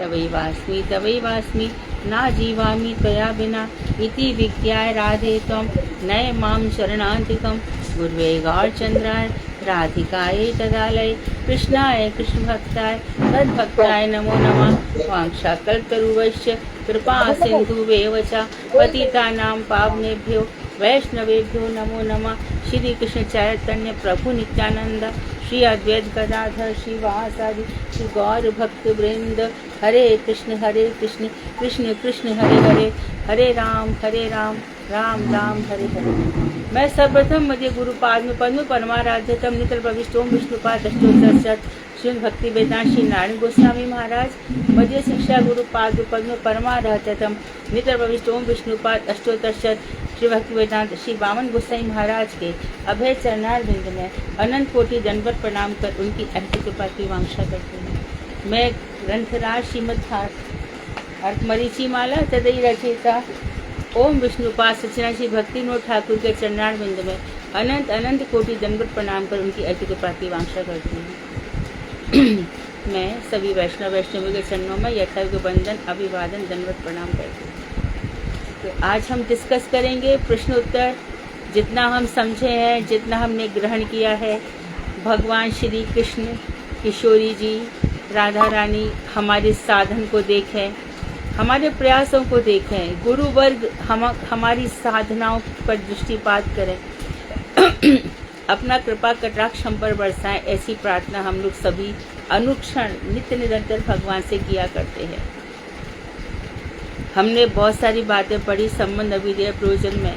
तवैवास्मि ना जीवामि त्वया विना इति विज्ञाय राधे त्वं नय मां शरणान्तिकं गुरुवे गौरचन्द्राय राधिकायै तदालये कृष्णाय कृष्णभक्ताय तद्भक्ताय नमो नमः। वाञ्छाकल्पतरुश्च कृपा सिन्धुवेव च पतितानां पावनेभ्यो वैष्णवेभ्यो नमो नमः। श्री कृष्ण चैतन्य प्रभु नित्यानंद श्री अद्वैत गदाधर श्रीवासादि श्री गौर भक्त वृंद हरे कृष्ण कृष्ण कृष्ण हरे हरे हरे राम राम राम हरे हरे। मैं सर्वप्रथम मध्य गुरुपाद में पद्म परमाराध्यतम नितर प्रविष्टोम विष्णुपाद अष्टोत्तर श्री भक्ति वेदांत श्री नारायण गोस्वामी महाराज मध्य शिक्षा गुरुपाद पद्म परमाराध्यतम नितर प्रविष्टोम विष्णुपाद अष्टोत्तर श्री भक्ति वेदांत श्री वामन गोसाई महाराज के अभय चरणार बिंद में अनंत कोटि दंडवत प्रणाम कर उनकी अनंत कृपा की वांछा करती हूँ। मैं ग्रंथराज श्रीमद् मरीचि माला तदई रचयिता ओम विष्णुपाद सच्चिदानंद श्री भक्तिविनोद ठाकुर के चरणार बिंद में अनंत अनंत कोटि दंडवत प्रणाम कर उनकी अनंत कृपा की वांछा करती हूँ। मैं सभी वैष्णवी के चरणों में यथार्थ बंदन अभिवादन दंडवत प्रणाम करती हूँ। तो आज हम डिस्कस करेंगे प्रश्न उत्तर, जितना हम समझे हैं, जितना हमने ग्रहण किया है। भगवान श्री कृष्ण, किशोरी जी, राधा रानी हमारे साधन को देखें, हमारे प्रयासों को देखें, गुरु वर्ग हमारी साधनाओं पर दृष्टिपात करें, अपना कृपा कटाक्ष हम पर बरसाएं। ऐसी प्रार्थना हम लोग सभी अनुक्षण नित्य निरंतर भगवान से किया करते हैं। हमने बहुत सारी बातें पढ़ी संबंध अभिधेय प्रयोजन में।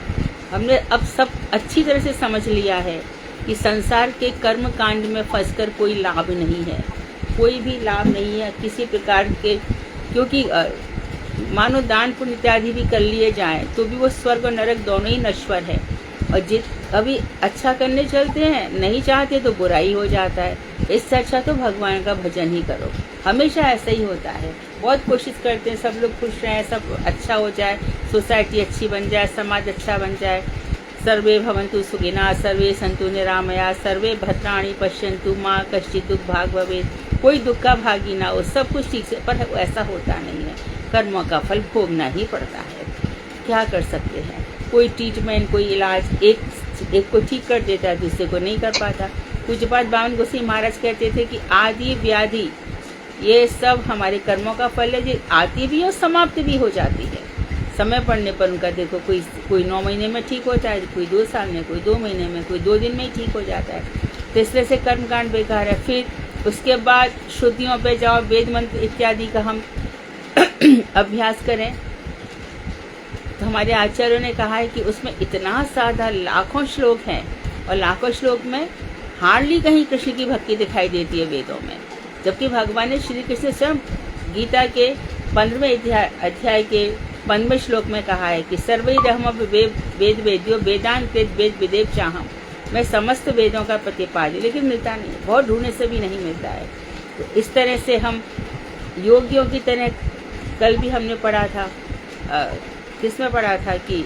हमने अब सब अच्छी तरह से समझ लिया है कि संसार के कर्म कांड में फंसकर कोई लाभ नहीं है, कोई भी लाभ नहीं है किसी प्रकार के, क्योंकि मानो दान पुण्य इत्यादि भी कर लिए जाएं तो भी वो स्वर्ग और नरक दोनों ही नश्वर है। और अभी अच्छा करने चलते हैं, नहीं चाहते तो बुराई हो जाता है। इससे अच्छा तो भगवान का भजन ही करो। हमेशा ऐसा ही होता है। बहुत कोशिश करते हैं सब लोग खुश रहें, सब अच्छा हो जाए, सोसाइटी अच्छी बन जाए, समाज अच्छा बन जाए। सर्वे भवन्तु सुखिनः, सर्वे सन्तु निरामया, सर्वे भद्राणि पश्यन्तु मा कश्चित् दुःखभाग् भवेत्। कोई दुख का भागी ना हो, सब कुछ ठीक से, पर ऐसा होता नहीं है। कर्मों का फल भोगना ही पड़ता है। क्या कर सकते हैं? कोई ट्रीटमेंट, कोई इलाज एक को ठीक कर देता है, दूसरे को नहीं कर पाता। पूज्यपाद वामन गोसाई महाराज कहते थे कि आदि व्याधि ये सब हमारे कर्मों का फल है, जो आती भी और समाप्त भी हो जाती है। समय पड़ने पर उनका देखो, कोई 9 महीने में ठीक होता है, कोई 2 साल में, कोई 2 महीने में, कोई 2 दिन में ही ठीक हो जाता है। तो इस तरह से कर्मकांड बेकार है। फिर उसके बाद श्रुतियों पे जाओ, वेद मंत्र इत्यादि का हम अभ्यास करें तो हमारे आचार्यों ने कहा है कि उसमें इतना साधा लाखों श्लोक हैं, और लाखों श्लोक में हार्डली कहीं कृष्ण की भक्ति दिखाई देती है वेदों में। जबकि भगवान ने श्री कृष्ण स्वयं गीता के 15वें अध्याय के 15वें श्लोक में कहा है कि सर्वैरहम वेद वेद्यो वेदांत वेद विदेव चाहम। मैं समस्त वेदों का प्रतिपाद्य, लेकिन मिलता नहीं, बहुत ढूंढने से भी नहीं मिलता है। तो इस तरह से हम योगियों की तरह, कल भी हमने पढ़ा था, किसमें पढ़ा था कि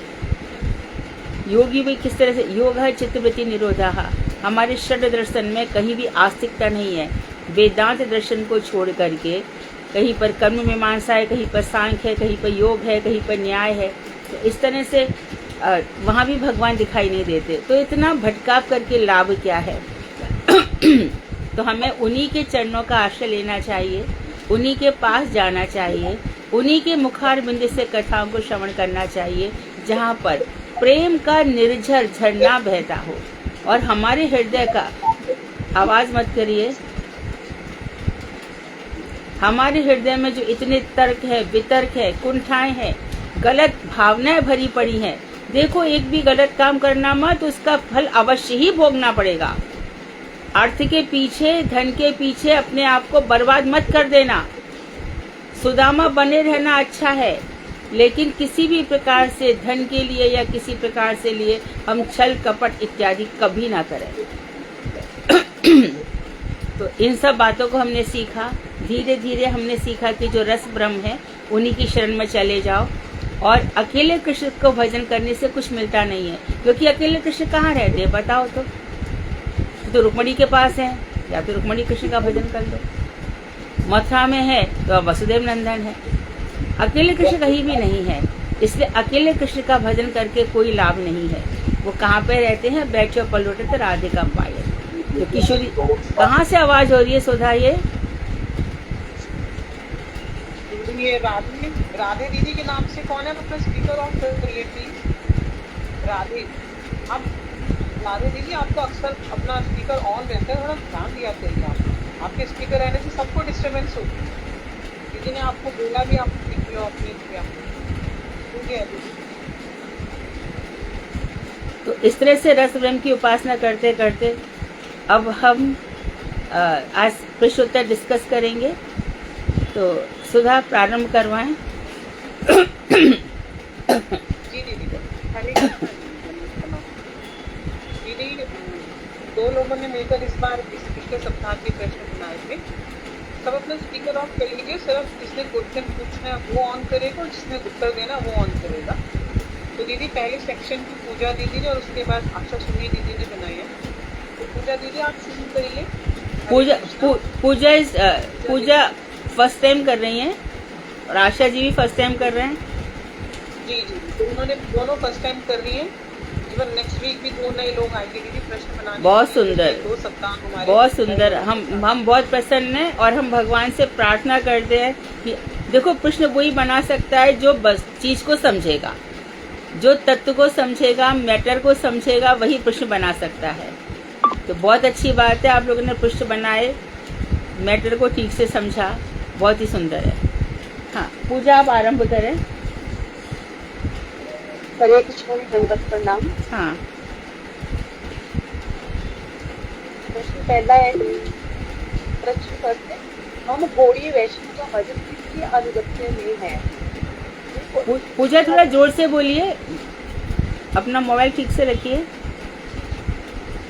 योगी भी किस तरह से योग है चित्तवृत्ति निरोधा। हमारे षड दर्शन में कहीं भी आस्तिकता नहीं है। वेदांत दर्शन को छोड़ करके कहीं पर कर्म मीमांसा है, कहीं पर सांख्य है, कहीं पर योग है, कहीं पर न्याय है। तो इस तरह से वहाँ भी भगवान दिखाई नहीं देते। तो इतना भटकाव करके लाभ क्या है? तो हमें उन्हीं के चरणों का आश्रय लेना चाहिए, उन्हीं के पास जाना चाहिए, उन्हीं के मुखार बिंद से कथाओं को श्रवण करना चाहिए, जहाँ पर प्रेम का निर्झर झरना बहता हो। और हमारे हृदय का, आवाज मत करिए, हमारे हृदय में जो इतने तर्क है, वितर्क है, कुंठाएं हैं, गलत भावनाएं भरी पड़ी हैं, देखो एक भी गलत काम करना मत, उसका फल अवश्य ही भोगना पड़ेगा। अर्थ के पीछे, धन के पीछे अपने आप को बर्बाद मत कर देना। सुदामा बने रहना अच्छा है, लेकिन किसी भी प्रकार से धन के लिए या किसी प्रकार से लिए हम छल कपट इत्यादि कभी ना करें। तो इन सब बातों को हमने सीखा। धीरे धीरे हमने सीखा कि जो रस ब्रह्म है उन्हीं की शरण में चले जाओ। और अकेले कृष्ण को भजन करने से कुछ मिलता नहीं है, क्योंकि अकेले कृष्ण कहाँ रहते हैं बताओ तो रुक्मणी के पास है, या तो रुक्मणी कृष्ण का भजन कर लो। मथुरा में है तो अब वसुदेव नंदन है। अकेले कृष्ण कहीं भी नहीं है, इसलिए अकेले कृष्ण का भजन करके कोई लाभ नहीं है। वो कहाँ पे रहते हैं? बैठो पलवटे राधे का पायल। तो किशोरी कहाँ से आवाज हो रही है सुधा? ये राधे राधे दीदी के नाम से कौन है अपना स्पीकर ऑन करिए प्लीज। राधे आप राधे दीदी आपका अक्सर अपना स्पीकर ऑन रहता है, थोड़ा ध्यान दिया करिए। आप आपके स्पीकर रहने से सबको डिस्टर्बेंस होती है। दीदी ने आपको बोला भी, आप अपने किया ठीक है दीदी। तो इस तरह से रस प्रेम की उपासना करते करते अब हम आज प्रश्नोत्तर डिस्कस करेंगे। तो सुधा प्रारंभ करवाएं। जी दीदी दीदी दो लोगों ने मिलकर इस बार इस पिछले सप्ताह के प्रश्न बनाए थे। सब अपना स्पीकर ऑफ कर लीजिए, सिर्फ जिसने क्वेश्चन पूछना है वो ऑन करेगा और जिसने उत्तर देना वो ऑन करेगा। तो दीदी पहले सेक्शन की पूजा दीदी ने और उसके बाद आशा सुनी दीदी ने बनाई है। तो पूजा दीदी आप शुरू करिए। पूजा फर्स्ट टाइम कर रही हैं और आशा जी भी फर्स्ट टाइम कर रहे हैं। जी जी तो उन्होंने दोनों फर्स्ट टाइम कर रही हैं। इवन नेक्स्ट वीक भी 2 नए लोग आएंगे दीदी प्रश्न बनाने। बहुत सुंदर, 2 सप्ताह हमारे बहुत सुंदर। हम बहुत प्रसन्न हैं और हम भगवान से प्रार्थना करते हैं कि देखो प्रश्न वही बना सकता है जो बस चीज को समझेगा, जो तत्व को समझेगा, मैटर को समझेगा, वही प्रश्न बना सकता है। तो बहुत अच्छी बात है, आप लोगों ने प्रश्न बनाए, मैटर को ठीक से समझा, बहुत ही सुंदर है। हाँ पूजा आप आरंभ करें। हरे कृष्ण दंडवत प्रणाम। हाँ प्रश्न पहला है, प्रश्न करते हम गौड़ीय वैष्णव का भजन किसकी अनुगत्य में है? पूजा थोड़ा जोर से बोलिए, अपना मोबाइल ठीक से रखिए।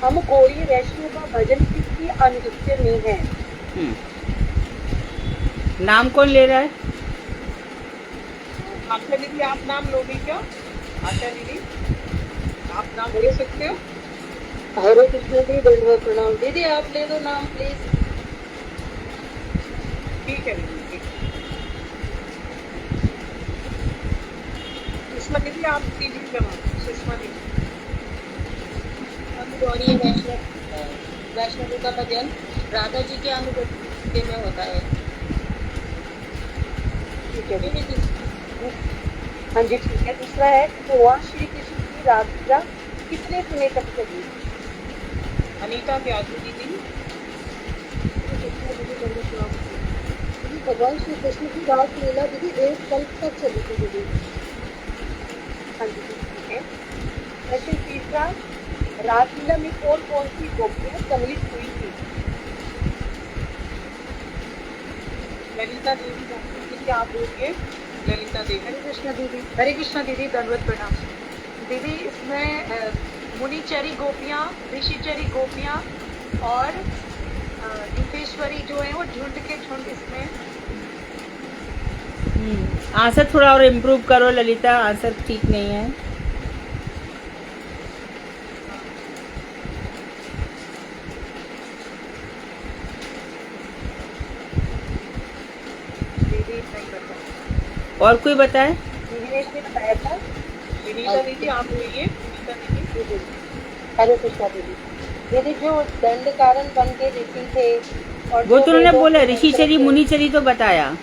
हम गौड़ीय वैष्णव का भजन किसकी अनुगत्य में है? नाम कौन ले रहा है? आशा दीदी आप नाम लोगे क्या? आशा दीदी आप नाम ले सकते हो। हरे कृष्ण जी दंडवत प्रणाम। दीदी आप ले दो नाम प्लीज। ठीक है दीदी ठीक। सुषमा दीदी आप कीजिए जवाब। सुषमा दीदी हम गौड़ीय वैष्णव का भजन राधा जी के अनुगत्य में होता है। ठीक है हाँ जी ठीक है। दूसरा है, भगवान श्री कृष्ण की रासलीला कितने समय तक चली? अनीता त्यागी दीदी। भगवान श्री कृष्ण की रासलीला दीदी 1 कल्प तक चली थी दीदी। हाँ जी ठीक है। प्रश्न तीसरा, रासलीला में कौन कौन सी गोपियां सम्मिलित हुई थी? ललिता देवी आप बोलिए। ललिता देवी। हरे कृष्णा दीदी दंडवत प्रणाम। दीदी इसमें मुनिचरी गोपियाँ, ऋषिचरी गोपियाँ और युक्तेश्वरी जो है वो झुंड के झुंड इसमें। आंसर थोड़ा और इम्प्रूव करो ललिता, आंसर ठीक नहीं है। और कोई बताए? ने बताया था। विनीता दीदी आप बोलिए। विनीता दीदी। हरे कृष्णा दीदी। दीदी जो दंड कारण बन के ऋषि थे और वो तो उन्होंने बोला ऋषिचरी मुनिचरी तो बताया।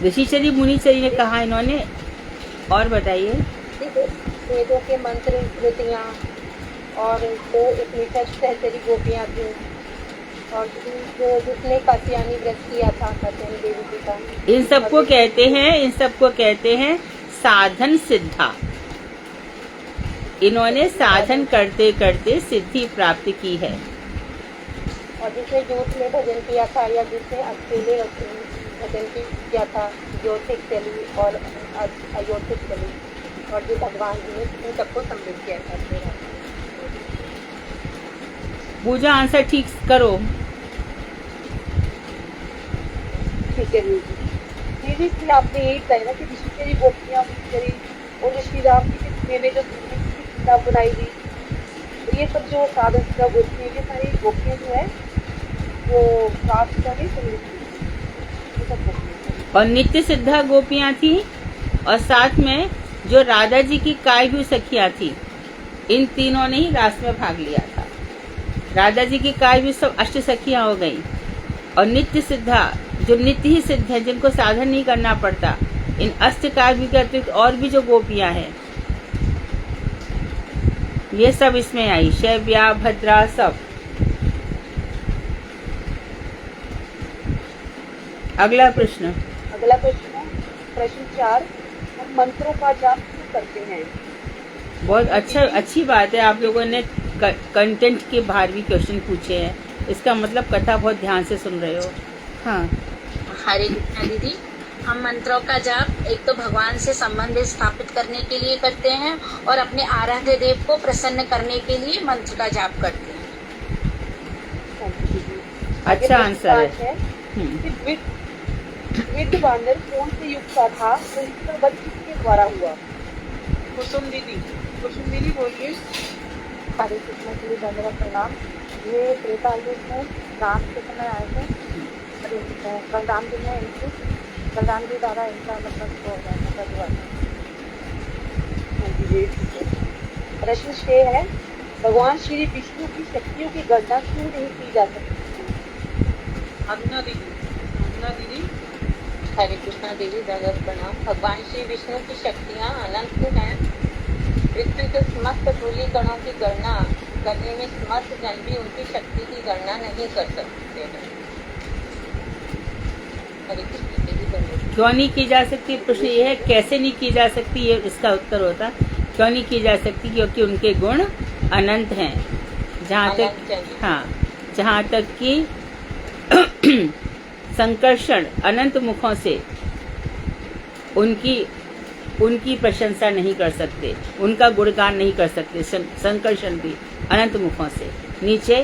ऋषिचरी मुनिचरी ने कहा इन्होंने, और बताइए। वेदों के मंत्र कृतियाँ और 2 उपनिषद सहचरी गोपियाँ थी और जिसने कात्यायनी व्रत किया था कात्यायनी देवी जी का। इन सबको कहते हैं साधन सिद्धा। इन्होंने साधन करते करते सिद्धि प्राप्त की है। और जिसने झूठ में भजन किया था या जिसने अकेले भजन किया था, ज्योतिक चली और अयोतिक चली, और जो भगवान जी ने इन सबको सम्मिलित किया था। पूजा आंसर ठीक करो। ठीक है दीदी इसलिए आपने यही बताया ना कि ऋषिचरी गोपियाँ मुनिचरी और ऋषि राम जी के समय में जो किताब बनाई गई तो ये सब जो साधु सिद्धा गोपी ये सारी गोपियाँ जो है वो कास्ट का भी सम्मिलित थी। ये सब गोपियाँ हैं। और नित्य सिद्धा गोपियां थी, और साथ में जो राधा जी की कायबू सखियां थी, इन तीनों ने ही रास में भाग लिया था। राधा जी की कायबू सब अष्ट सखियां हो गई, और नित्य सिद्धा जो नित्य ही सिद्ध है, जिनको साधन नहीं करना पड़ता, इन अष्ट कायबू के अतिरिक्त और भी जो गोपियां हैं ये सब इसमें आई, शैव्या भद्रा सब। अगला प्रश्न। अगला प्रश्न है प्रश्न 4, हम मंत्रों का जाप क्यों करते हैं? बहुत अच्छी बात है, आप लोगों ने कंटेंट के बाहर भी क्वेश्चन पूछे हैं, इसका मतलब कथा बहुत ध्यान से सुन रहे हो। हाँ, हरे कृष्णा दीदी, हम मंत्रों का जाप एक तो भगवान से संबंध स्थापित करने के लिए करते हैं और अपने आराध्य देव को प्रसन्न करने के लिए मंत्र का जाप करते हैं। अच्छा आंसर है। विद्ध वानर कौन से युग का था, तो इसका वध किसके द्वारा हुआ? कुसुम दीदी बोलिए। हरे कृष्ण के लिए धन्यवाद प्रणाम। ये त्रेता युग में राम के समय आए थे, बलराम जी ने इनकी बलराम जी द्वारा इनका मतलब हुआ था। प्रश्न 6 है, भगवान श्री विष्णु की शक्तियों की गणना क्यों नहीं की जा सकती? अन्ना दीदी हरे कृष्णा देवी, धन्यवाद प्रणाम। भगवान श्री विष्णु की शक्तियाँ अनंत हैं। पृथ्वी के समस्त धूली कणों की गणना करने में समर्थ जन भी उनकी शक्ति की गणना नहीं कर सकते हैं। हरे कृष्ण देवी, धन्यवाद। क्यों नहीं की जा सकती? प्रश्न ये है कैसे नहीं की जा सकती, ये इसका उत्तर होता। क्यों नहीं की जा सकती? क्योंकि उनके गुण अनंत हैं। जहाँ तक कि संकर्षण अनंत मुखों से उनकी प्रशंसा नहीं कर सकते, उनका गुणगान नहीं कर सकते। संकर्षण भी अनंत मुखों से, नीचे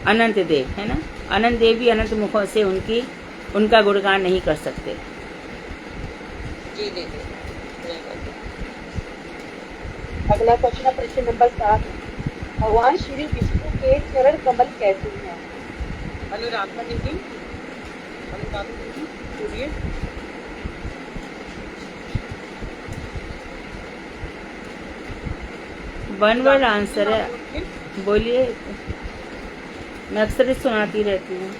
अनंत देव है ना, अनंत देव भी अनंत मुखों से उनका गुणगान नहीं कर सकते। जी दीदी। अगला क्वेश्चन है प्रश्न नंबर 7, भगवान श्री विष्णु के चरण कमल कैसे हैं? अनुराधा दीदी बोलिए। वन वर्ड आंसर है, बोलिए। मैं अक्सर ही सुनाती रहती हूँ।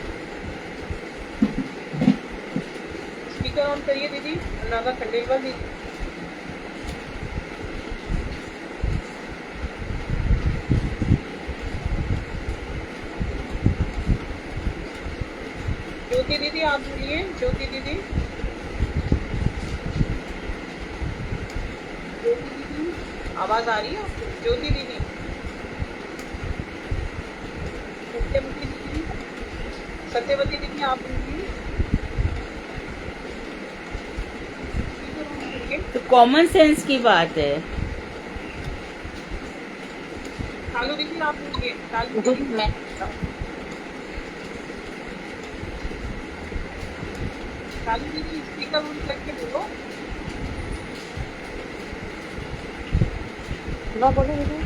स्पीकर ऑन करिए दीदी। अनुराधा खंडेलवाल दीदी। ज्योति दीदी आप बोलिए। ज्योति दीदी आवाज आ रही है आपको? ज्योति दीदी। सत्यवती दीदी आप बोलिए। तो कॉमन सेंस की बात है। कालू दीदी आप बोलिए। कालू जी, दीदी मैं कालू दीदी स्पीकर ऑन करके बोलो। ना बोले दीदी।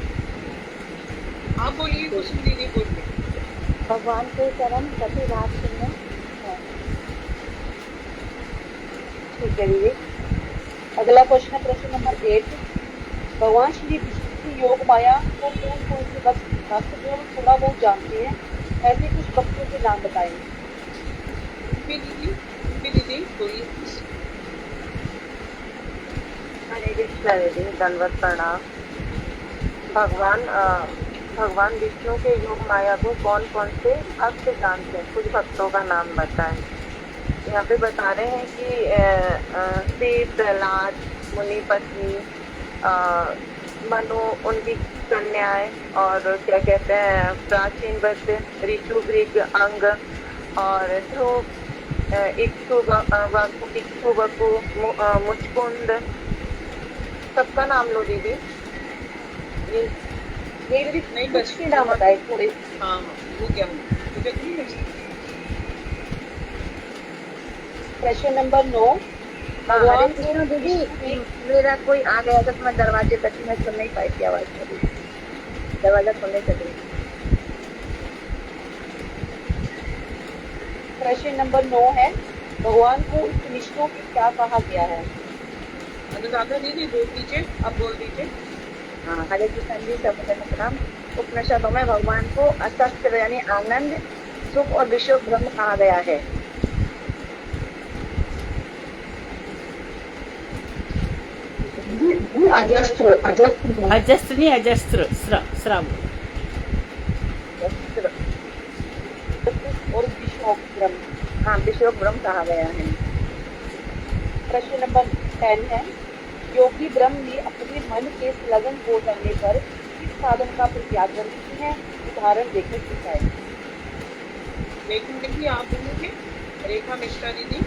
आप बोलिए। कुसुम दीदी बोलिए। भगवान के चरण प्रति रात सुनने हैं। ठीक है दीदी। अगला क्वेश्चन है प्रश्न नंबर 8, भगवान श्री विष्णु की योग माया को कौन से भक्त जो थोड़ा बहुत जानते हैं, ऐसे कुछ भक्तों के नाम बताएंगे? दीदी बोलिए। हरे कृष्णा दीदी, दंडवत प्रणाम। भगवान विष्णु के योग माया को कौन कौन से भक्त जानते हैं, कुछ भक्तों का नाम बताएं। यहाँ पे बता रहे हैं कि शिव, प्रहलाद, मुनि पत्नी, मनु उनकी कन्याएं, और क्या कहते हैं प्राचीन वृत्त, ऋतु, ग्रीक, अंग, और ध्रुव, इक्षुवकु, मुचकुंद, सबका नाम लो दीदी। ये दीदी नहीं कुछ के नाम बताए थोड़े। हाँ वो क्या मुझे प्रश्न नंबर 9, भगवान कृष्ण दीदी, मेरा कोई आ गया तो मैं दरवाजे तक मैं सुन नहीं पाई थी आवाज। दरवाजा खोलने चले। प्रश्न नंबर 9 है, भगवान को उपनिषदों में क्या कहा गया है? अनुराधा दीदी बोल दीजिए, आप बोल दीजिए। हाँ, हरे कृष्ण जी, सबको प्रणाम। उपनिषदों में भगवान को अशस्त्र यानी आनंद, सुख और विश्व ब्रह्म कहा गया है। अजस्त्र नहीं, अजस्त्र, श्रम। और विश्व ब्रह्म। हाँ, विश्व ब्रह्म कहा गया है। प्रश्न नंबर 10 है, योगी ब्रह्म ने अपने मन के संलग्न हो जाने पर किस साधन का परित्याग करते हैं? उदाहरण देकर दिखाए। लेकिन दीदी आप बोलोगे, रेखा मिश्रा दीदी।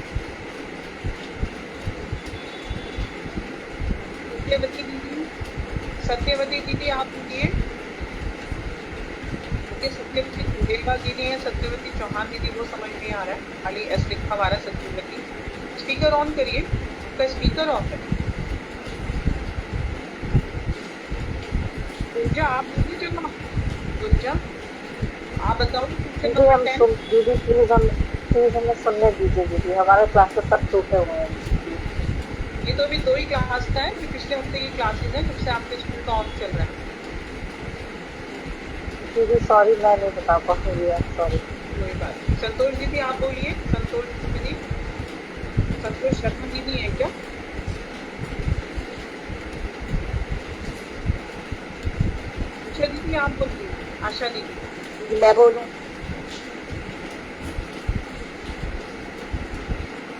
सत्यवती दीदी, सत्यवती दीदी आप बोलिए। सत्यवती खंडेलवाल दीदी है, सत्यवती चौहान दीदी वो समझ नहीं आ रहा है, खाली एस लिखा हुआ है सत्यवती। स्पीकर ऑन करिए, आपका स्पीकर ऑफ है। गुंजा आप बोलिए जब गुंजा आप बताओ। दीदी हमें सुनने दीजिए दीदी, हमारे क्लास में सब टूटे हुए हैं। ये तो अभी 2 ही क्लास का है, पिछले हफ्ते की क्लासेस है, जब से आपके स्कूल का ऑफ चल रहा है। दीदी सॉरी, मैं नहीं बता पाऊंगी, सॉरी। कोई बात नहीं। संतोष दीदी आप बोलिए, संतोष दीदी। संतोष शर्मा दीदी है क्या? अच्छा दीदी आप बोलिए। आशा दीदी। मैं बोलूं?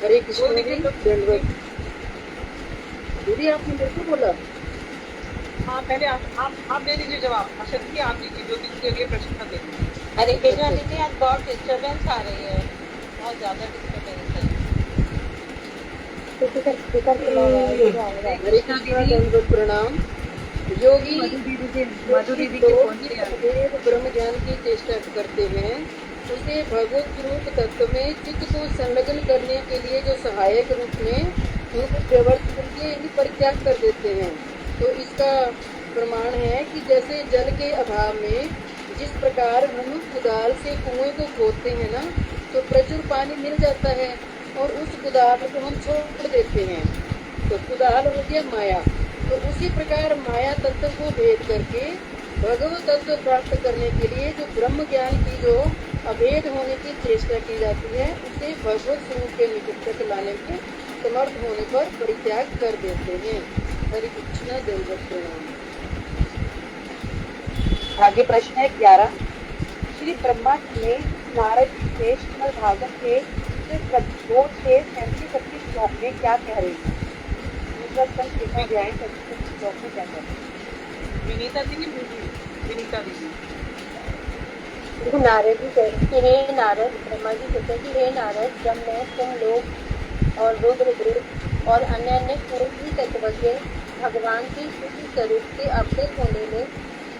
हरे कृष्ण बोल दीजिए तो। दीदी आपने मेरे को बोला? हाँ पहले आप दे दीजिए जवाब। आशा दीदी आप दीजिए, जो दीदी अगले प्रश्न का दे दीजिए। हरे कृष्णा दीदी, आज बहुत डिस्टर्बेंस आ रही है, बहुत ज्यादा डिस्टर्बेंस है। हरे कृष्ण प्रणाम। योगी मधु दीदी के फोन से आ रही है। ब्रह्म ज्ञान की चेष्टा करते हैं, उसे भगवत रूप तत्व में चित्त को संलग्न करने के लिए जो सहायक रूप में उनको प्रवर्तन के परित्याग कर देते हैं। तो इसका प्रमाण है कि जैसे जल के अभाव में जिस प्रकार हम कुदाल से कुएं को खोदते हैं ना, तो प्रचुर पानी मिल जाता है और उस कुदाल को हम छोड़ देते हैं, तो कुदाल हो गया माया। तो उसी प्रकार माया तत्व को भेद करके भगवत तत्व प्राप्त करने के लिए जो ब्रह्म ज्ञान की जो अभेद होने की चेष्टा की जाती है, उसे भगवत स्वरूप के निकट तक लाने के समर्थ होने पर परित्याग कर देते हैं। हरे कृष्ण, दंडवत प्रणाम। आगे प्रश्न है 11, श्री ब्रह्मा जी ने नारद जी से श्रीमद् भागवत के 2 से 37 श्लोक में क्या कह रहे हैं? दूसरा प्रश्न देखा गया है 37 श्लोक में क्या कह रहे हैं? विनीता दीदी बोलिए। विनीता दीदी। नारद जी कहते कि हे नारद, ब्रह्मा जी कहते हैं कि हे नारद, जब मैं तुम लोग और रुद्र और अन्य कोई भी तत्वज्ञ भगवान के शुद्ध स्वरूप के अवगत होने में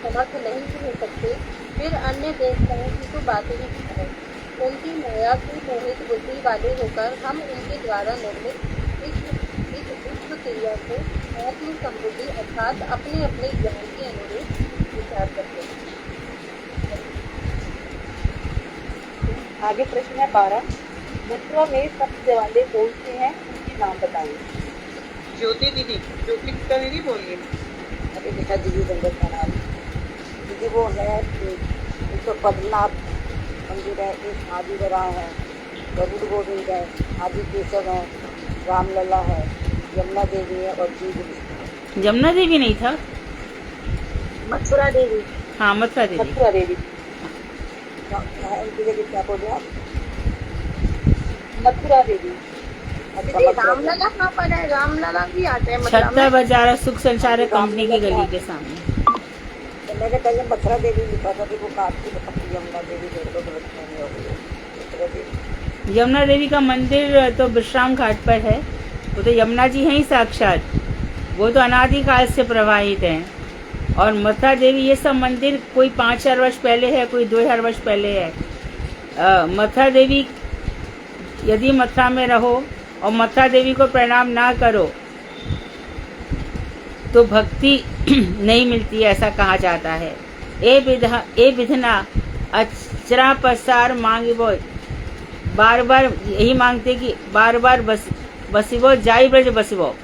समर्थ नहीं हो सकते, फिर अन्य देवताओं की तो बातें ही क्या है। उनकी माया की मोहित बुद्धि वाले होकर हम उनके द्वारा निर्मित इस विश्व क्रिया को आत्म समृद्धि अर्थात अपने अपने ज्ञान के अनुरूप विचार करते हैं। आगे प्रश्न है 12, मथुरा में सबसे वाले कौन से हैं, उनके नाम बताइए। ज्योति दीदी, ज्योति दीदी बोलिए। अभी देखा दीदी दंडवत प्रणाम। दीदी वो है एक तो पद्मनाभ मंदिर है, एक आदि वरा है, गरुड़ गोविंद है, आदि केशव है, रामलला है, यमुना देवी है और जीव। यमुना देवी नहीं था? मथुरा देवी। हाँ, मथुरा देवी। मथुरा देवी। उनकी जगह क्या बोले आप? मथुरा देवी। रामलला कहाँ पर है? रामलला भी आते हैं छत्ता बाजार सुख संचार कंपनी की गली के सामने। तो मैंने पहले मथुरा देवी लिखा था, वो काफी यमुना देवी हो गई। यमुना देवी का मंदिर तो विश्राम घाट पर है, वो तो यमुना जी हैं ही साक्षात, वो तो अनादिकाल से प्रवाहित हैं। और मथुरा देवी ये सब मंदिर कोई 5000 वर्ष पहले है, कोई 2000 वर्ष पहले है। मथुरा देवी, यदि मथुरा में रहो और मथुरा देवी को प्रणाम ना करो तो भक्ति नहीं मिलती, ऐसा कहा जाता है। ए विधना अचरा पसार मांगिबो, बार बार यही मांगते कि बार बार बसिबो जाई ब्रज बसिबो,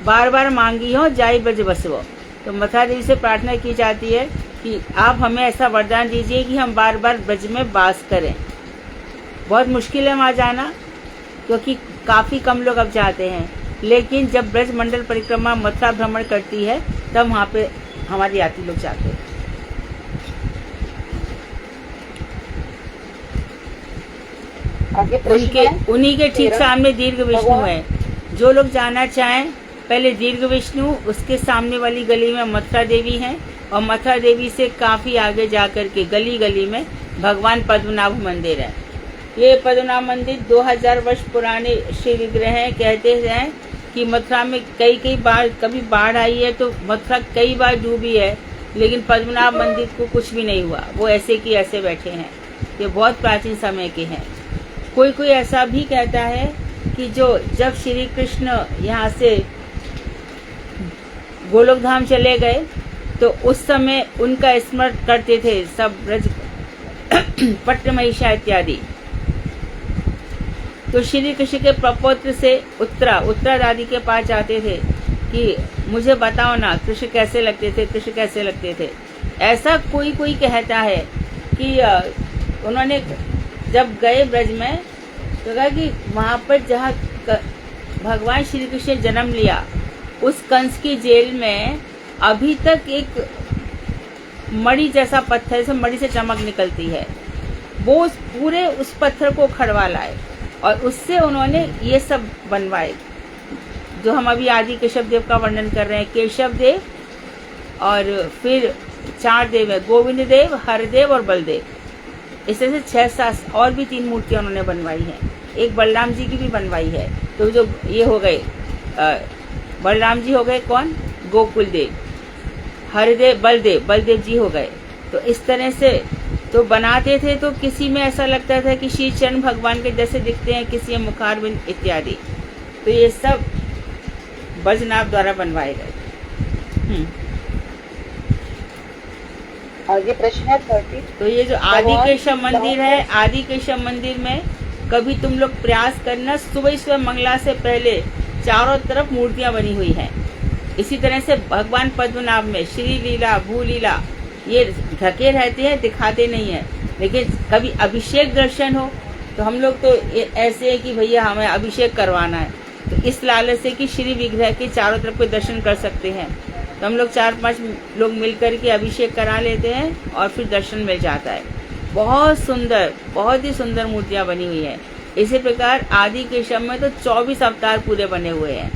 बार बार मांगी हो जाई ब्रज बसिबो। तो मथुरा देवी से प्रार्थना की जाती है कि आप हमें ऐसा वरदान दीजिए कि हम बार बार ब्रज में वास करें। बहुत मुश्किल है वहाँ जाना, क्योंकि काफ़ी कम लोग अब जाते हैं, लेकिन जब ब्रज मंडल परिक्रमा मथुरा भ्रमण करती है तब वहाँ पे हमारे यात्री लोग जाते हैं। आगे प्रश्न है उन्हीं के ठीक 13 सामने दीर्घ विष्णु है। जो लोग जाना चाहें, पहले दीर्घ विष्णु, उसके सामने वाली गली में मथुरा देवी है, और मथुरा देवी से काफी आगे जाकर के गली गली में भगवान पद्मनाभ मंदिर है। ये पद्मनाभ मंदिर 2000 वर्ष पुराने श्री विग्रह है। कहते हैं कि मथुरा में कई बार कभी बाढ़ आई है तो मथुरा कई बार डूबी है, लेकिन पद्मनाभ मंदिर को कुछ भी नहीं हुआ, वो ऐसे की ऐसे बैठे हैं। ये बहुत प्राचीन समय के हैं। कोई ऐसा भी कहता है कि जब श्री कृष्ण यहाँ से गोलोक धाम चले गए तो उस समय उनका स्मरण करते थे सब ब्रज पट्ट महिषा इत्यादि। तो श्री कृष्ण के प्रपौत्र से उत्तरा दादी के पास जाते थे कि मुझे बताओ ना कृष्ण कैसे लगते थे, कृष्ण कैसे लगते थे। ऐसा कोई कहता है कि उन्होंने जब गए ब्रज में तो कहा कि वहां पर जहाँ भगवान श्री कृष्ण ने जन्म लिया, उस कंस की जेल में अभी तक एक मणि जैसा पत्थर से मणि से चमक निकलती है। वो उस पत्थर को खड़वा लाए और उससे उन्होंने ये सब बनवाए जो हम अभी आदि केशव देव का वर्णन कर रहे हैं। केशव देव और फिर 4 देव है, गोविंद देव, हरदेव और बलदेव। इस तरह से 6-7 और भी 3 मूर्तियां उन्होंने बनवाई हैं। एक बलराम जी की भी बनवाई है। तो जो ये हो गए बलराम जी हो गए कौन, गोकुल देव, हरदेव बलदेव जी हो गए। तो इस तरह से तो बनाते थे, तो किसी में ऐसा लगता था कि श्री चरण भगवान के जैसे दिखते हैं, किसी में मुखारबिंद इत्यादि। तो ये सब बजनाभ द्वारा बनवाए गए। आगे प्रश्न है 30। तो ये जो आदि केशव मंदिर है, आदि केशव मंदिर में कभी तुम लोग प्रयास करना, सुबह मंगला से पहले चारों तरफ मूर्तियां बनी हुई हैं। इसी तरह से भगवान पद्मनाभ में श्री लीला, भू लीला ये ढके रहते हैं, दिखाते नहीं है। लेकिन कभी अभिषेक दर्शन हो तो हम लोग तो ऐसे है कि भैया हमें अभिषेक करवाना है, तो इस लालच से कि श्री विग्रह के चारों तरफ के दर्शन कर सकते हैं, तो हम लोग 4-5 लोग मिलकर के अभिषेक करा लेते हैं और फिर दर्शन मिल जाता है। बहुत सुंदर, बहुत ही सुंदर मूर्तियां बनी हुई हैं। इसी प्रकार आदि केशव में तो 24 अवतार पूरे बने हुए हैं।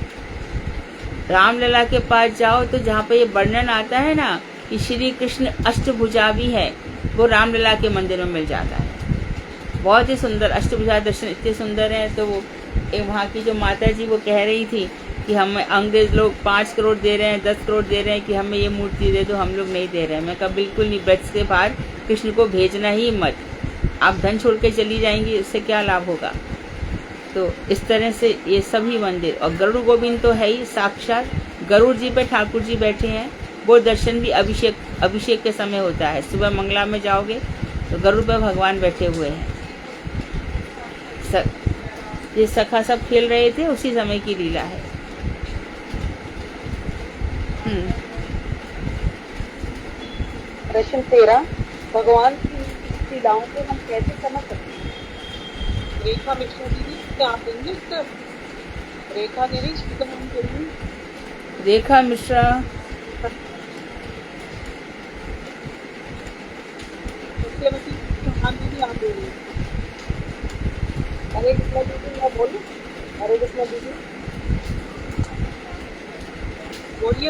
रामलला के पास जाओ तो जहाँ पे ये वर्णन आता है ना कि श्री कृष्ण अष्टभुजावी है, वो रामलला के मंदिर में मिल जाता है। बहुत ही सुंदर अष्टभुजा दर्शन इतने सुंदर हैं। तो वो वहाँ की जो माता जी वो कह रही थी कि हमें अंग्रेज लोग 5 करोड़ दे रहे हैं, 10 करोड़ दे रहे हैं कि हमें ये मूर्ति दे दो, हम लोग नहीं दे रहे हैं। मैं कहा बिल्कुल नहीं, ब्रज से बाहर कृष्ण को भेजना ही मत। आप धन छोड़ के चली जाएंगी, इससे क्या लाभ होगा। तो इस तरह से ये सभी मंदिर, और गरुड़ गोविंद तो है ही साक्षात, गरुड़ जी पे ठाकुर जी बैठे हैं। वो दर्शन भी अभिषेक के समय होता है। सुबह मंगला में जाओगे तो गरुड़ पे भगवान बैठे हुए हैं। ये सखा सब खेल रहे थे, उसी समय की लीला है। प्रश्न 13। भगवान की लीलाओं को हम कैसे समझ सकते हैं? रेखा मिश्रा दीदी क्या आप देंगे उत्तर? रेखा दीदी इसका नाम करिए। रेखा मिश्रा चौहान दीदी आप दे रही हैं। हरे कृष्णा दीदी मैं बोलूं? हरे कृष्णा दीदी बोलिए।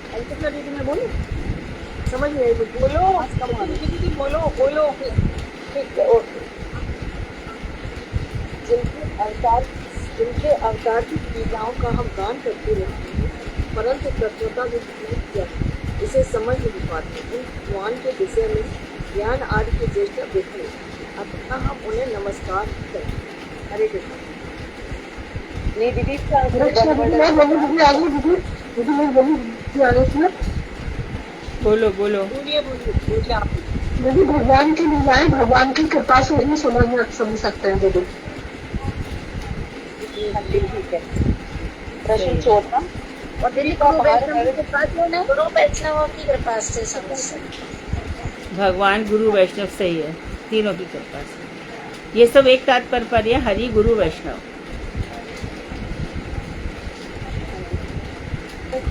हरे कृष्णा दीदी मैं बोलूं? समझ नहीं आई कुछ। बोलो दीदी बोलो। ठीक है, ओके। जिनके अवतार की लीलाओं का हम गान करते रहते हैं, परंतु तत्वता जो किया इसे समझ नहीं पाते। उन भगवान के विषय में ज्ञान आदि के ज्येष्ठ व्यक्ति, अतः हम उन्हें नमस्कार करें। हरे कृष्ण। नहीं दीदी, दीदी मैं बोली जाने से बोलो बोलो। बोलिए आप। दीदी भगवान की लीलाएं भगवान की कृपा से ही समझ सकते हैं दीदी। हाँ जी, ठीक है। प्रश्न सही है। 14 और दीदी गुरु वैष्णव की कृपा से ना, गुरु वैष्णव की कृपा से समझ सकते। भगवान गुरु वैष्णव सही है, तीनों की कृपा से। ये सब एक तात्पर्य है, हरि गुरु वैष्णव।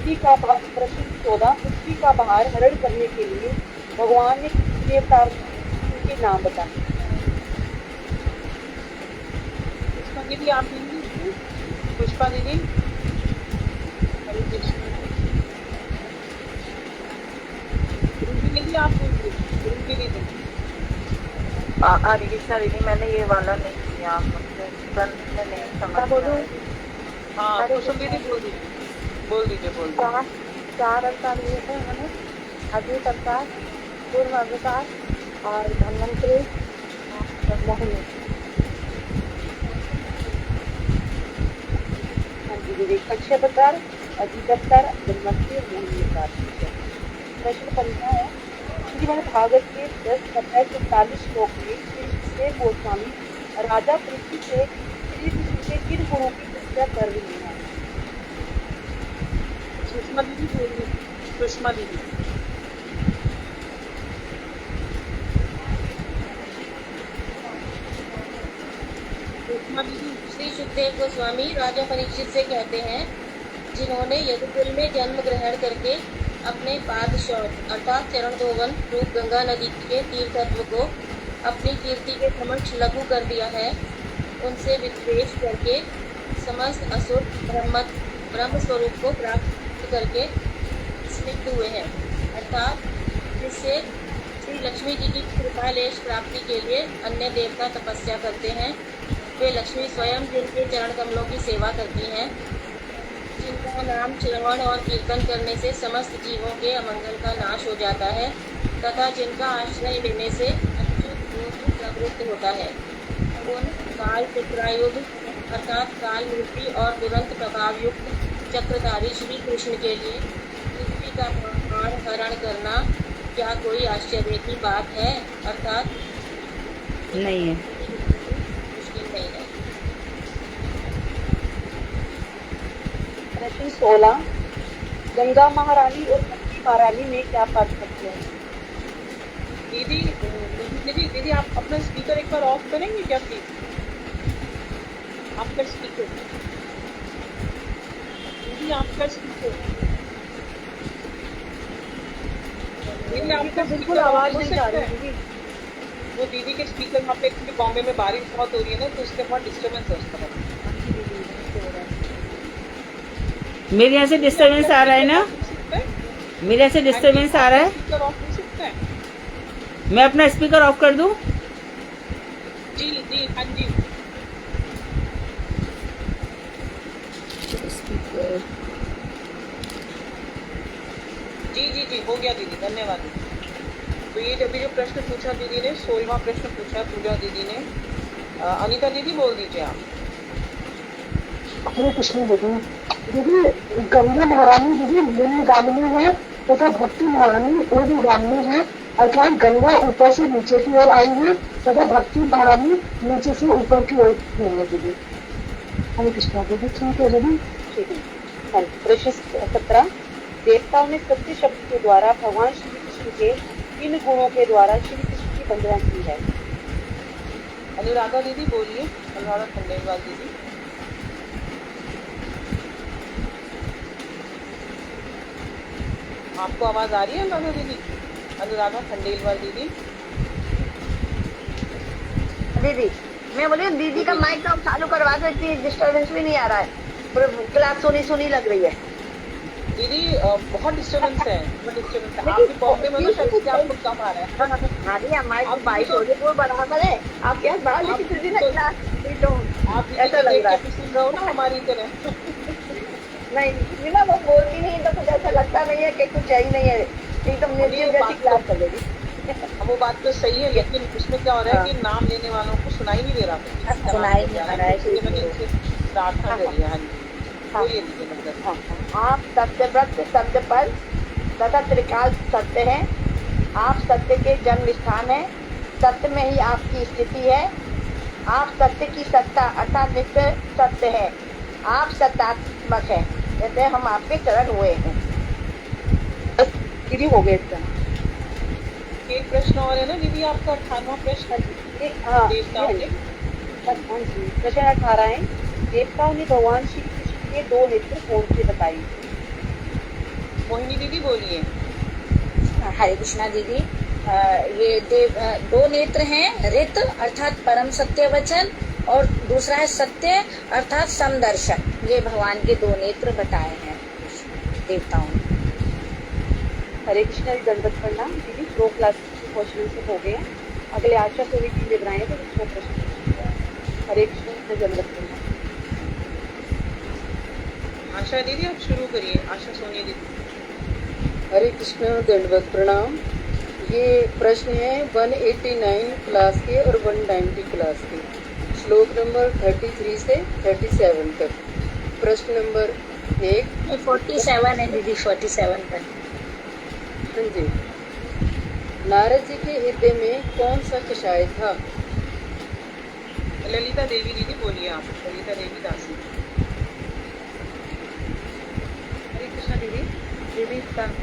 प्रश्न 14 पृथ्वी का भार हरण करने के लिए भगवान ने किस देवता के नाम बताए? पुष्पा दीदी आप दीदी, पुष्पा दीदी। हरे कृष्ण। रुंकी दीदी आप बोलिए, रुंकी दीदी। हरे कृष्णा दीदी, मैंने ये वाला नहीं किया, मुझसे नहीं समझ बोलूं? हाँ कुसुम दीदी बोल दीजिए, बोल दीजिए। चार अवतार लिए थे उन्होंने, अद्भुत अवतार, पूर्व अवतार और धन्वंतरी मोहिनी। हाँ जी दीदी, अक्षय अवतार, अजीत अवतार, धन्वंतरी और मोहिनी अवतार। प्रश्न 15 है श्रीमद् भागवत के 10-40 श्लोक में श्री सुखदेव गोस्वामी राजा परीक्षित से श्री कृष्ण के किन गुणों की चर्चा कर रही है? सुषमा दीदी बोलिए, सुषमा दीदी। सुषमा दीदी। श्री सुखदेव गोस्वामी राजा परीक्षित से कहते हैं, जिन्होंने यदुकुल में जन्म ग्रहण करके अपने पाद शौच अर्थात चरण धोवन रूप गंगा नदी के तीर्थत्व को अपनी कीर्ति के समक्ष लघु कर दिया है, उनसे विद्वेष करके समस्त असुर ब्रह्म स्वरूप को प्राप्त करके स्निग्ध हुए हैं, अर्थात जिससे श्री लक्ष्मी जी की कृपा लेश प्राप्ति के लिए अन्य देवता तपस्या करते हैं। वे लक्ष्मी स्वयं जिनके चरण कमलों की सेवा करती हैं, जिनका नाम श्रवण और कीर्तन करने से समस्त जीवों के अमंगल का नाश हो जाता है तथा जिनका आश्रय लेने से अच्युत रूप जागृत होता है। उन काल चक्रायुध अर्थात काल मूर्ति और तुरंत प्रभाव युक्त चक्रधारी श्री कृष्ण के लिए पृथ्वी का भार हरण करना क्या कोई आश्चर्य की बात है? अर्थात नहीं है। मुश्किल नहीं है। प्रश्न 16 गंगा महारानी और भक्ति महारानी में क्या पार्थक्य है? दीदी आप अपना स्पीकर एक बार ऑफ करेंगे क्या प्लीज? आपका स्पीकर दीदी, आपका स्पीकर दीदी, आपका बिल्कुल आवाज नहीं आ रही दीदी। वो दीदी के स्पीकर वहाँ पे, क्योंकि बॉम्बे में बारिश बहुत हो रही है ना, तो उसके बहुत डिस्टर्बेंस है उसका। मेरे यहाँ से डिस्टरबेंस आ रहा है ना? मेरे यहाँ से डिस्टरबेंस आ रहा है? स्पीकर ऑफ हो सकता है? मैं अपना स्पीकर ऑफ कर दूं? जी जी हाँ जी। स्पीकर जी हो गया दीदी, धन्यवाद दीदी। तो ये अभी जो प्रश्न पूछा दीदी ने, 16वां प्रश्न पूछा पूजा दीदी ने। अनीता दीदी बोल दीजिए आप। हरे कृष्ण दीदी। दीदी गंगा महारानी दीदी निम्नगामिनी है तथा भक्ति महारानी ऊर्ध्वगामिनी है, अर्थात गंगा ऊपर से नीचे की ओर आई है तथा भक्ति महारानी नीचे से ऊपर की ओर गई है दीदी। हरे कृष्ण दीदी। ठीक है दीदी। ठीक है। प्रश्न 17 देवताओं ने सत्य शब्द के द्वारा भगवान श्री कृष्ण के किन गुणों के द्वारा श्री कृष्ण की वंदना की है? अनुराधा दीदी बोलिए, अनुराधा खंडेलवाल दीदी। आपको आवाज आ रही है अनुराधा दीदी? अनुराधा खंडेलवाल दीदी। दीदी मैं बोली दीदी का माइक तो चालू करवा दो, इतनी डिस्टर्बेंस भी नहीं आ रहा है, पूरी क्लास सुनी लग रही है। दीदी बहुत डिस्टर्बेंस है, बहुत डिस्टर्बेंस है। आपकी बॉम्बे में तो शायद इससे आपको कम आ रहा है। हाँ जी, माइक बाइक हो रही है, वो बराबर है। आप क्या बाहर लेके चली ना क्लास, तो आप ऐसा लग रहा है। किसी रहो ना हमारी तरह। नहीं ना, वो बोलती नहीं तो कुछ ऐसा लगता नहीं है कि कुछ है ही नहीं है, एकदम निर्जीव जैसी क्लास कर देगी। वो बात तो सही है, लेकिन उसमें क्या हो रहा है कि नाम लेने वालों को सुनाई नहीं दे रहा था। सुनाई नहीं आ रहा है, इसलिए मैंने इनसे प्रार्थना करी है। हाँ जी। बोलिए दीदी मंत्र। हाँ, आप सत्यव्रत सत्य पर तथा त्रिकाल सत्य है। आप सत्य के जन्म स्थान है। सत्य में ही आपकी स्थिति है। आप सत्य की सत्ता अर्थात नित्य सत्य है। आप सत्यात्मक है। जैसे हम आपके चरण हुए हैं। दीदी हो गए इसका। एक प्रश्न और है ना दीदी आपका 18वां प्रश्न देवताओं के। हाँ जी, प्रश्न 18 है। देवताओं ने भगवान श्री कृष्ण के 2 नेत्र कौन से बताई? मोहिनी दीदी बोलिए। हरे कृष्णा दीदी। ये 2 नेत्र हैं, ऋत अर्थात परम सत्य वचन और दूसरा है सत्य अर्थात समदर्शक। ये भगवान के 2 नेत्र बताए हैं देवताओं ने। हरे कृष्णा जी, दंडवत प्रणाम दीदी। 2 क्लास क्वेश्चन से हो गए हैं। अगले आशा सोनी जी जब आए तो दूसरा प्रश्न। हरे कृष्ण, दंडवत प्रणाम। आशा दीदी आप शुरू करिए। आशा सोनी दीदी। हरे कृष्ण, दंडवत प्रणाम। ये प्रश्न है 189 क्लास के और 190 क्लास के, श्लोक नंबर 33 से 37 तक। प्रश्न नंबर 1 47 है दीदी, 47 पर। हाँ जी। नारद जी के हृदय में कौन सा कषाय था? ललिता देवी दीदी बोलिए आप। ललिता देवी दासी। हरे कृष्णा दीदी। दीदी शांत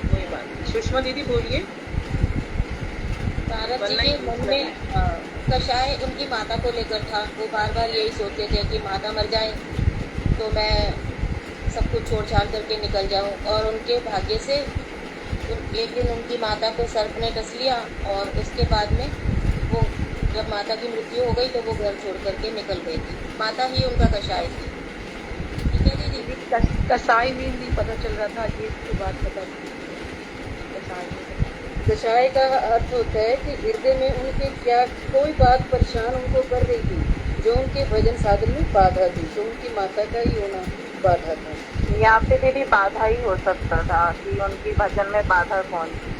कोई बात नहीं। सुषमा दीदी बोलिए। नारद जी के मन में कषाय उनकी माता को लेकर था। वो बार बार यही सोचते थे कि माता मर जाए तो मैं सब कुछ छोड़ छाड़ करके निकल जाऊं। और उनके भाग्य से एक दिन उनकी माता को सर्प ने डस लिया और उसके बाद में वो जब माता की मृत्यु हो गई तो वो घर छोड़ करके निकल गई थी। माता ही उनका कषाय थी। ठीक है दीदी। कसाई मीन नहीं पता चल रहा था, ये इसके बाद पता कसाई। कषाय का अर्थ होता है कि हृदय में उनके क्या कोई बात परेशान उनको कर रही थी, जो उनके भजन साधन में बाधा थी, जो उनकी माता का ही होना बाधा था। या फिर दीदी बाधा ही हो सकता था कि उनकी भजन में बाधा कौन थी।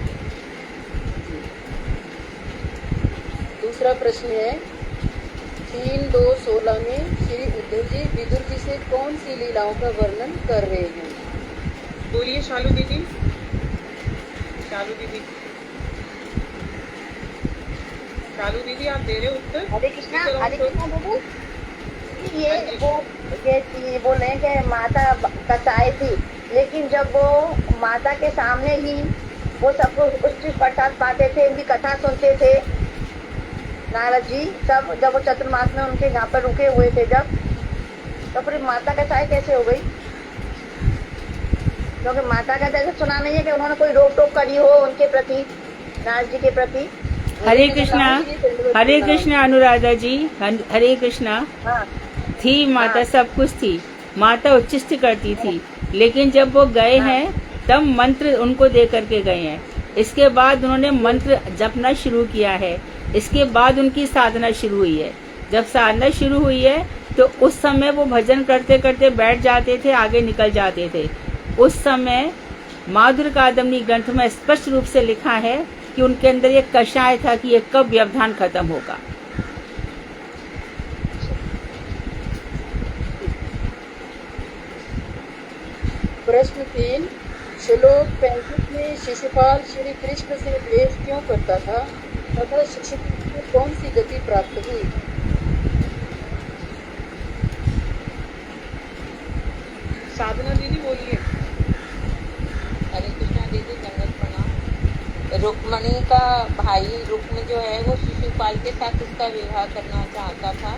दूसरा प्रश्न है 3:2:16 में श्री उद्धव जी विदुर जी से कौन सी लीलाओं का वर्णन कर रहे हैं? बोलिए शालू दीदी। शालू दीदी। शालू दीदी आप दे रहे हो उत्तर? हरे कृष्णा। हरे कृष्णा बाबू। ये हाँ जी। वो ये बोल रहे हैं कि माता कसाई थी, लेकिन जब वो माता के सामने ही वो सब कुछ प्रसाद पाते थे, उनकी कथा सुनते थे नारद जी सब, जब वो चतुर्मास में उनके यहाँ पर रुके हुए थे जब, तो फिर माता कसाई कैसे हो गई? क्योंकि माता का जैसे सुना नहीं है कि उन्होंने कोई रोक टोक करी हो उनके प्रति, नारद जी के प्रति। हरे कृष्णा अनुराधा जी। हरे कृष्णा। हाँ थी माता, सब कुछ थी माता, उच्चिष्ट करती थी, लेकिन जब वो गए हैं तब मंत्र उनको दे करके गए हैं। इसके बाद उन्होंने मंत्र जपना शुरू किया है। इसके बाद उनकी साधना शुरू हुई है। जब साधना शुरू हुई है तो उस समय वो भजन करते करते बैठ जाते थे, आगे निकल जाते थे। उस समय माधुर कादम्बनी ग्रंथ में स्पष्ट रूप से लिखा है कि उनके अंदर ये कषाय था कि ये कब व्यवधान खत्म होगा। प्रश्न 3 श्लोक 35 में शिशुपाल श्री कृष्ण से द्वेष क्यों करता था तथा शिशुपाल को कौन सी गति प्राप्त हुई? साधना दीदी बोलिए। हरे कृष्णा दीदी, दंडवत प्रणाम। रुक्मणी का भाई रुक्म जो है वो शिशुपाल के साथ उसका विवाह करना चाहता था,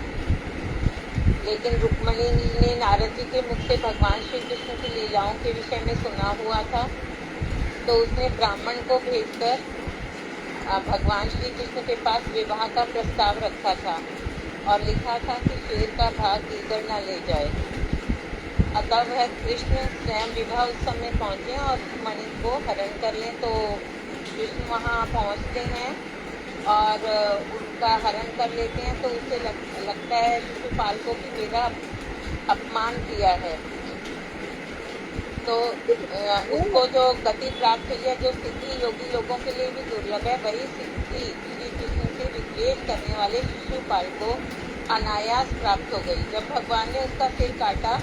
लेकिन रुक्मणी ने नारद जी के मुख से भगवान श्री कृष्ण की लीलाओं के विषय में सुना हुआ था, तो उसने ब्राह्मण को भेजकर भगवान श्री कृष्ण के पास विवाह का प्रस्ताव रखा था और लिखा था कि शेर का भाग गीदड़ न ले जाए। अतः वह कृष्ण स्वयं विवाह उत्सव में पहुंचे और रुक्मणी को हरण कर लें, तो कृष्ण वहाँ पहुँचते हैं और उनका हरण कर लेते हैं। तो उसे लगता है शिशुपाल को कि मेरा अपमान किया है, तो उसको जो गति प्राप्त हुई है, जो स्थिति योगी लोगों के लिए भी दुर्लभ है, वही स्थिति श्री कृष्ण से विद्वेष करने वाले शिशुपाल को अनायास प्राप्त हो गई। जब भगवान ने उसका सिर काटा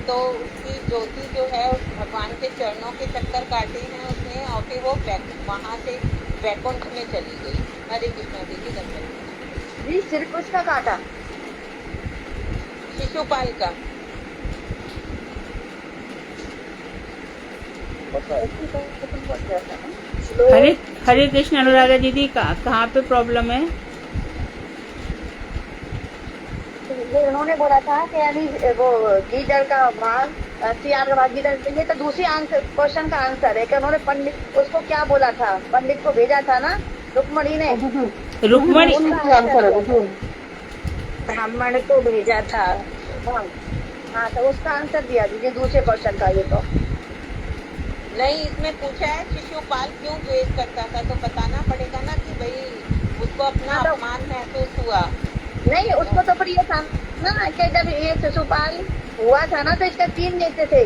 तो उसकी ज्योति जो है उस भगवान के चरणों के चक्कर काटे हैं उसने और फिर वो वहाँ से वैकुंठ में चली गई। हरे कृष्णा दीदी। धन्यवाद जी। सिर किसका काटा? शिशुपाल का। हरे हरे कृष्ण अनुराधा दीदी, कहाँ पे प्रॉब्लम है? उन्होंने बोला था कि यानी वो गीदड़ का भाग सियार का भाग गीदड़, ये तो दूसरी आंसर क्वेश्चन का आंसर है कि उन्होंने पंडित उसको क्या बोला था, पंडित को भेजा था ना रुक्मणी ने। रुक्मणी ब्राह्मण को भेजा था। हाँ तो उसका आंसर दिया दीजिए दूसरे क्वेश्चन का। ये तो नहीं, इसमें पूछा है शिशुपाल क्यों द्वेष करता था, तो बताना पड़ेगा ना कि भाई उसको अपना अपमान महसूस हुआ। नहीं, उसको तो फिर ये था ना कि जब ये शिशुपाल हुआ था ना तो इसके 3 नेत्र थे।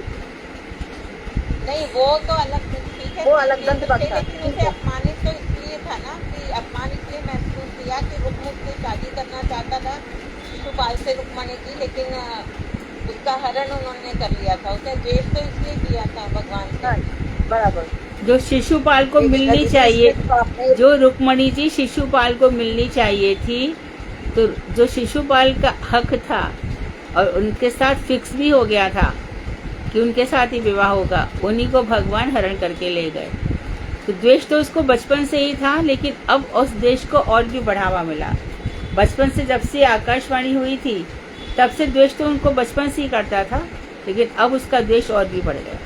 नहीं, वो तो अलग ठीक है, वो अलग ग्रंथ पक्ष था। लेकिन उसे अपमानित तो इसलिए था ना कि अपमान इसलिए महसूस किया कि रुक्मणी से शादी करना चाहता था शिशुपाल से रुक्मणी की, लेकिन उसका हरण उन्होंने कर लिया था। उसने द्वेष तो इसलिए किया था भगवान से। बराबर। जो शिशुपाल को मिलनी चाहिए, जो रुक्मणी जी शिशुपाल को मिलनी चाहिए थी, तो जो शिशुपाल का हक था और उनके साथ फिक्स भी हो गया था कि उनके साथ ही विवाह होगा, उन्हीं को भगवान हरण करके ले गए। तो द्वेष तो उसको बचपन से ही था, लेकिन अब उस द्वेष को और भी बढ़ावा मिला। बचपन से जब से आकाशवाणी हुई थी तब से द्वेष तो उनको बचपन से ही करता था, लेकिन अब उसका द्वेष और भी बढ़ गया।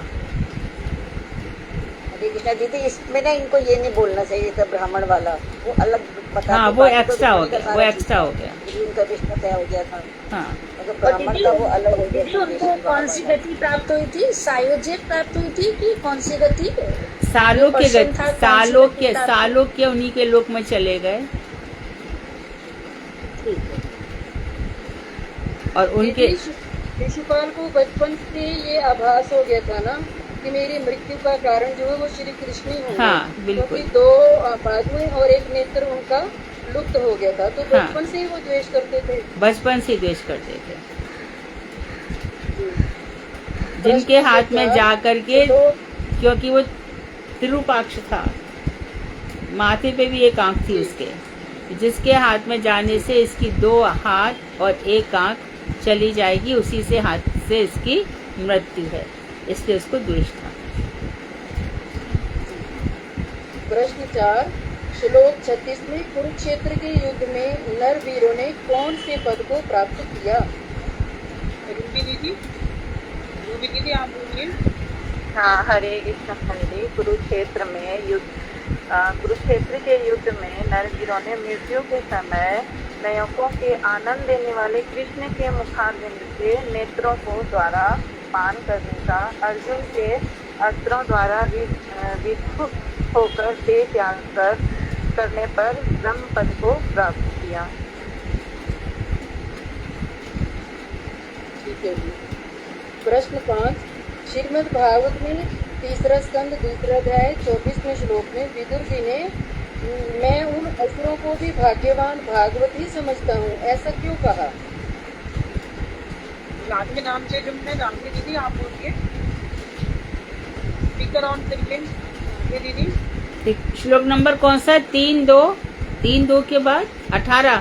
कृष्णा दीदी, इसमें ना इनको ये नहीं बोलना चाहिए था ब्राह्मण वाला, वो अलग बता। हाँ, वो एक्स्ट्रा हो गया, वो एक्स्ट्रा हो गया। उनका रिश्ता तय हो गया था। हाँ, अगर ब्राह्मण का वो अलग हो गया। उनको कौन सी गति प्राप्त हुई थी? सायोज्य प्राप्त हुई थी कि कौन सी गति? सालों के सालों के उन्हीं के लोक में चले गए। और उनके शिशुपाल को बचपन से ये आभास हो गया था ना कि मेरी मृत्यु का कारण जो है वो श्री कृष्ण ही होंगे। हाँ, बिल्कुल। क्योंकि 2 बाजुएं और 1 नेत्र उनका लुप्त हो गया था, तो बचपन से ही वो द्वेष करते थे। बचपन से द्वेष करते थे। जिनके हाथ में जा करके, क्योंकि वो तिरुपाक्ष था, माथे पे भी एक आंख थी उसके, जिसके हाथ में जाने से इसकी 2 हाथ और 1 आंख चली जाएगी, उसी से हाथ से इसकी मृत्यु है, इसलिए उसको द्वेष था। प्रश्न 4, श्लोक 36 में कुरुक्षेत्र के युद्ध में नर वीरों ने कौन से पद को प्राप्त किया? रूबी दीदी आप बोलिए। हाँ, हरे कृष्ण खंडी। कुरुक्षेत्र के युद्ध में नरवीरों ने मृत्यु के समय नयकों के आनंद देने वाले कृष्ण के मुखारविंद से नेत्रों को द्वारा पान करने का अर्जुन के अस्त्रों द्वारा विद्युत होकर देह त्याग करने पर ब्रह्म पद को प्राप्त किया। ठीक है जी। प्रश्न 5, श्रीमद् भागवत में 3रा स्कंद 2रा अध्याय 24वें श्लोक में विदुर जी ने मैं उन असुरों को भी भाग्यवान भागवत ही समझता हूँ, ऐसा क्यों कहा? राधे नाम से जुड़े राधे दीदी आप बोलिए। स्पीकर ऑन करिए दीदी। श्लोक नंबर कौन सा? 3-2 के बाद 18।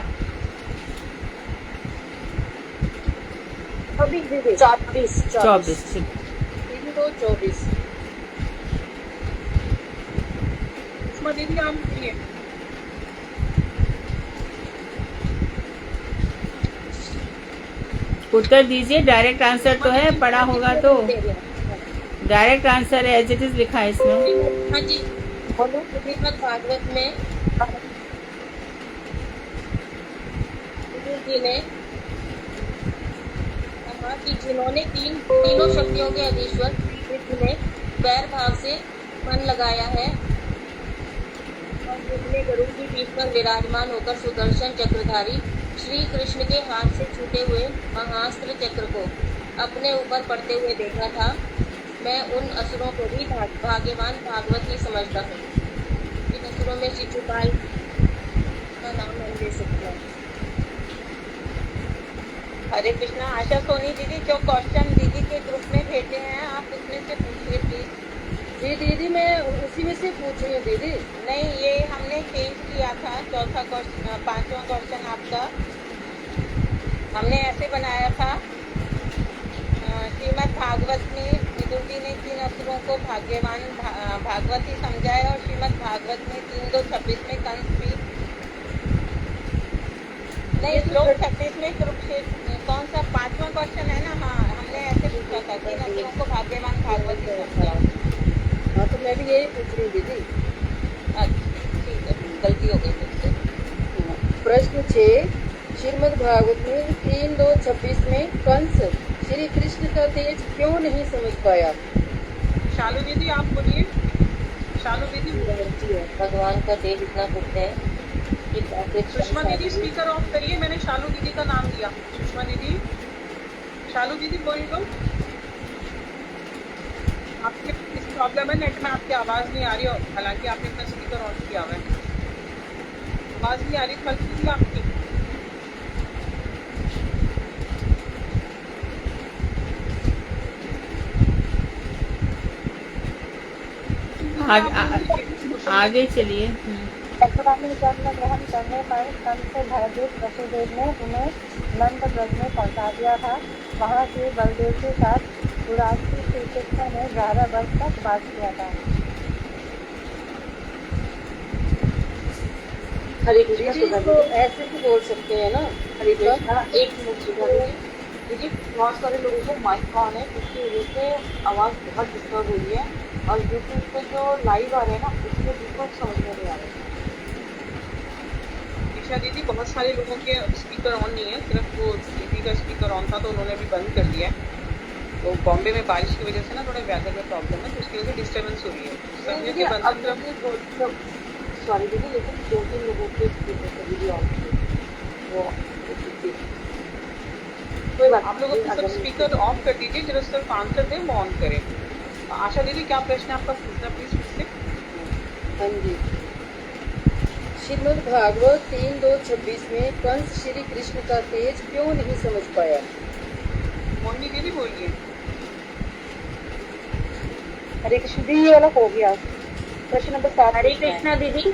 24। 3-2-24। दीदी आप बोलिए। उत्तर दीजिए, डायरेक्ट आंसर तो है, पढ़ा होगा तो डायरेक्ट आंसर है, एज इट इज लिखा है इसमें। हाँ जी, श्रीमद् भागवत में जी ने कहा कि जिन्होंने तीनों शक्तियों के अधीश्वर श्री कृष्ण ने पैर भाव से मन लगाया है और जिसने गरुड़ की पीठ पर विराजमान होकर सुदर्शन चक्रधारी श्री कृष्ण के हाथ से छूटे हुए महास्त्र चक्र को अपने ऊपर पड़ते हुए देखा था, मैं उन असुरों को भी भाग्यवान भागवत ही समझता हूँ। इन असुरों में शिशुपाल का नाम हम ले सकते हैं। हरे कृष्णा। आशा सोनी दीदी, जो क्वेश्चन दीदी के ग्रुप में भेजे हैं आप उसमें से पूछिए प्लीज। जी दीदी, मैं उसी में से पूछ रही हूँ दीदी। नहीं, ये हमने चेंज किया था। चौथा क्वेश्चन, पांचवा क्वेश्चन आपका हमने ऐसे बनाया था। श्रीमद् भागवत में विदुर जी ने 3 असुरों को भाग्यवान भागवती समझा है और श्रीमद् भागवत में 3:2:26 में कंस भी नहीं, श्लोक 36 में कुरुक्षेत्र, कौन सा 5वां क्वेश्चन है ना? हाँ, हमने ऐसे पूछा था 3 असुरों को भाग्यवान भागवती समझा। हाँ, तो मैं भी यही पूछ रही हूँ दीदी। अच्छा, ठीक है, गलती हो गई मुझसे। प्रश्न 6, श्रीमद् भागवत में 3:2:26 में कंस श्री कृष्ण का तेज क्यों नहीं समझ पाया? शालू दीदी आप बोलिए। शालू दीदी। भगवान का तेज इतना गुप्त है कि सुषमा दीदी स्पीकर ऑफ करिए, मैंने शालू दीदी का नाम लिया। सुषमा दीदी, शालू दीदी बोल दो। आपके किस प्रॉब्लम है नेट में? आपकी आवाज नहीं आ रही हो, हालांकि आपने अपना स्पीकर ऑन किया हुआ है। आवाज नहीं आ रही थी आपकी। आगे चलिए। मथुरा में जन्म ग्रहण करने पर कंस से भयभीत वसुदेव ने उन्हें नंद ब्रज में पहुंचा दिया था। वहां से बलदेव के साथ युवराज श्री कृष्ण ने 11 वर्ष तक वास किया था। हरे कृष्ण तो ऐसे भी बोल सकते हैं ना? हरे कृष्ण। एक मिनट सुधा दीदी, बहुत सारे लोगों को माइक ऑन है, उसकी वजह से आवाज़ बहुत डिस्टर्ब हो रही है और यूट्यूब पे जो लाइव आ रहे हैं ना उसमें बिल्कुल समझ में नहीं आ रहा है। ईशा दीदी, बहुत सारे लोगों के स्पीकर ऑन नहीं है, सिर्फ वो दीदी का स्पीकर ऑन था तो उन्होंने भी बंद कर दिया है। तो बॉम्बे में बारिश की वजह से ना थोड़ा वेदर में प्रॉब्लम है, तो उसकी वजह से डिस्टर्बेंस हो रही है। समझिए कि बंद सॉरी दीदी, लेकिन 2-3 लोगों के स्पीकर पे वीडियो ऑन वो कोई बात। आप लोगों को सब स्पीकर ऑफ कर दीजिए, जरा सिर्फ आंसर दें, वो ऑन करें। आशा दीदी, क्या प्रश्न है आपका? पूछना प्लीज पूछिए। हाँ जी। श्रीमद् भागवत 3:2:26 में कंस श्री कृष्ण का तेज क्यों नहीं समझ पाया? मोहिनी दीदी बोलिए। हरे कृष्ण जी, ये वाला हो गया। प्रश्न नंबर 7। हरे कृष्णा दीदी।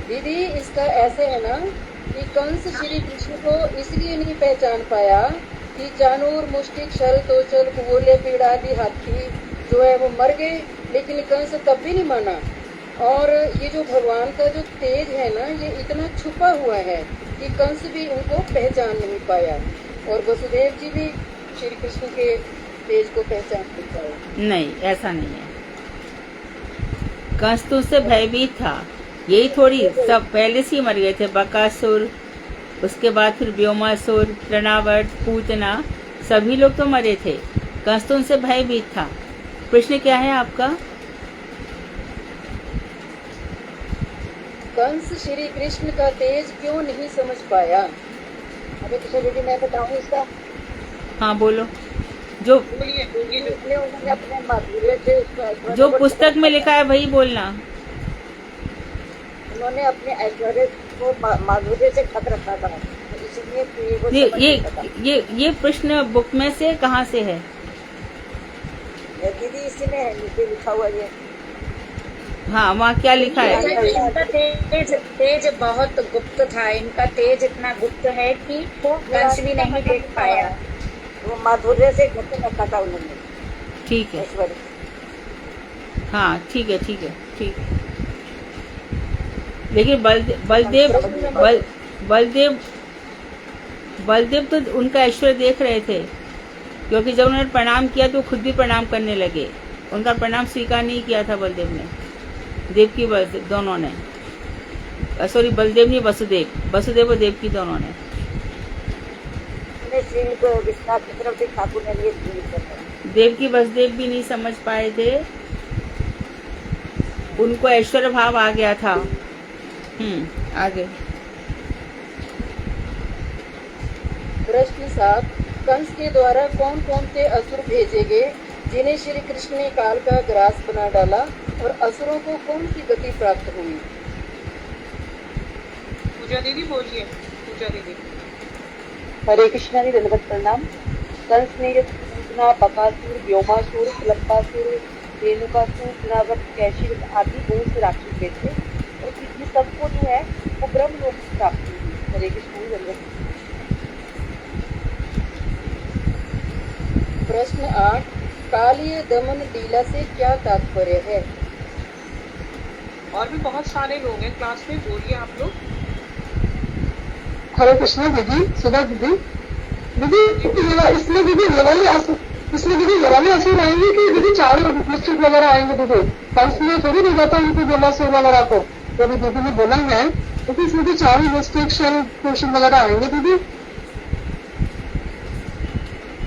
दीदी, इसका ऐसे है ना कि कंस श्री कृष्ण को इसलिए नहीं पहचान पाया कि चाणूर, मुष्टिक, शल, तोचल, कुबोले, पीड़ आदि हाथी जो है वो मर गए, लेकिन कंस तब भी नहीं माना। और ये जो भगवान का जो तेज है ना, ये इतना छुपा हुआ है कि कंस भी उनको पहचान नहीं पाया और वसुदेव जी भी श्री कृष्ण के तेज को पहचान नहीं पाए। नहीं, ऐसा नहीं है। कंस तो उससे भयभीत था, यही थोड़ी सब पहले से ही मर गए थे। बकासुर, उसके बाद फिर व्योमासुर, तृणावर्त, पूतना, सभी लोग तो मरे थे। कंस तो उनसे भयभीत था। प्रश्न क्या है आपका? कंस श्री कृष्ण का तेज क्यों नहीं समझ पाया? अभी किशोर दीदी मैं बताऊँ इसका। हाँ बोलो। जो बोलिए। इसलिए उन्होंने अपने माधुर्य से जो पुस्तक में लिखा है वही बोलना। उन्होंने अपने ऐश्वर्य को माधुर्य से खत रखा था, इसलिए वो ये समझ ये नहीं सका। ये प्रश्न बुक में से कहाँ से है? दीदी इसी में है, नीचे लिखा हुआ ये। हाँ, वहाँ क्या लिखा है? इनका तेज बहुत गुप्त था। इनका तेज इतना गुप्त है कि कंस भी नहीं देख पाया। वो माधुर्य से खत रखा था उन्होंने, ठीक है। ऐश्वर्य। हाँ, ठीक है, ठीक है, ठीक है। लेकिन बलदेव तो उनका ऐश्वर्य देख रहे थे, क्योंकि जब उन्होंने प्रणाम किया तो खुद भी प्रणाम करने लगे। उनका प्रणाम स्वीकार नहीं किया था बलदेव ने, देवकी बलदेव दोनों ने। सॉरी, बलदेव नहीं, वसुदेव और देवकी दोनों ने। विश्वनाथ की तरफ से ठाकुर ने ये देवकी वसुदेव भी नहीं समझ पाए थे, उनको ऐश्वर्य भाव आ गया था। आगे। प्रश्न 7, कंस के द्वारा कौन कौन से असुर भेजे गए जिन्हें श्री कृष्ण ने काल का ग्रास बना डाला और असुरों को कौन सी गति प्राप्त हुई? पूजा दीदी बोलिए। पूजा दीदी। हरे कृष्णा जी, दंडवत प्रणाम। कंस ने जब पूतना, बकासुर, व्योमासुर, कलप्पासुर, रेणुकासुर, तृणावर्त, कैशिक आदि बहुत से राक्षस हुए थे और ये सबको जो है वो ब्रह्म लोक की प्राप्ति हुई। हरे कृष्णा जी, दंडवत। प्रश्न 8, कालीय दमन लीला से क्या तात्पर्य है? और भी बहुत सारे लोग हैं क्लास में, बोलिए आप लोग। हरे कृष्णा दीदी, सुधा दीदी। दीदी इसमें दीदी लड़ाई असुर आएंगे कि दीदी चारों डिस्ट्रिक्ट वगैरह आएंगे दीदी? कंस में थोड़ी नहीं जाता उनको बेलासुर वगैरह को, तो दीदी ने बोला है तो इसमें भी चारों डिस्ट्रिक्शन क्वेश्चन वगैरह आएंगे दीदी?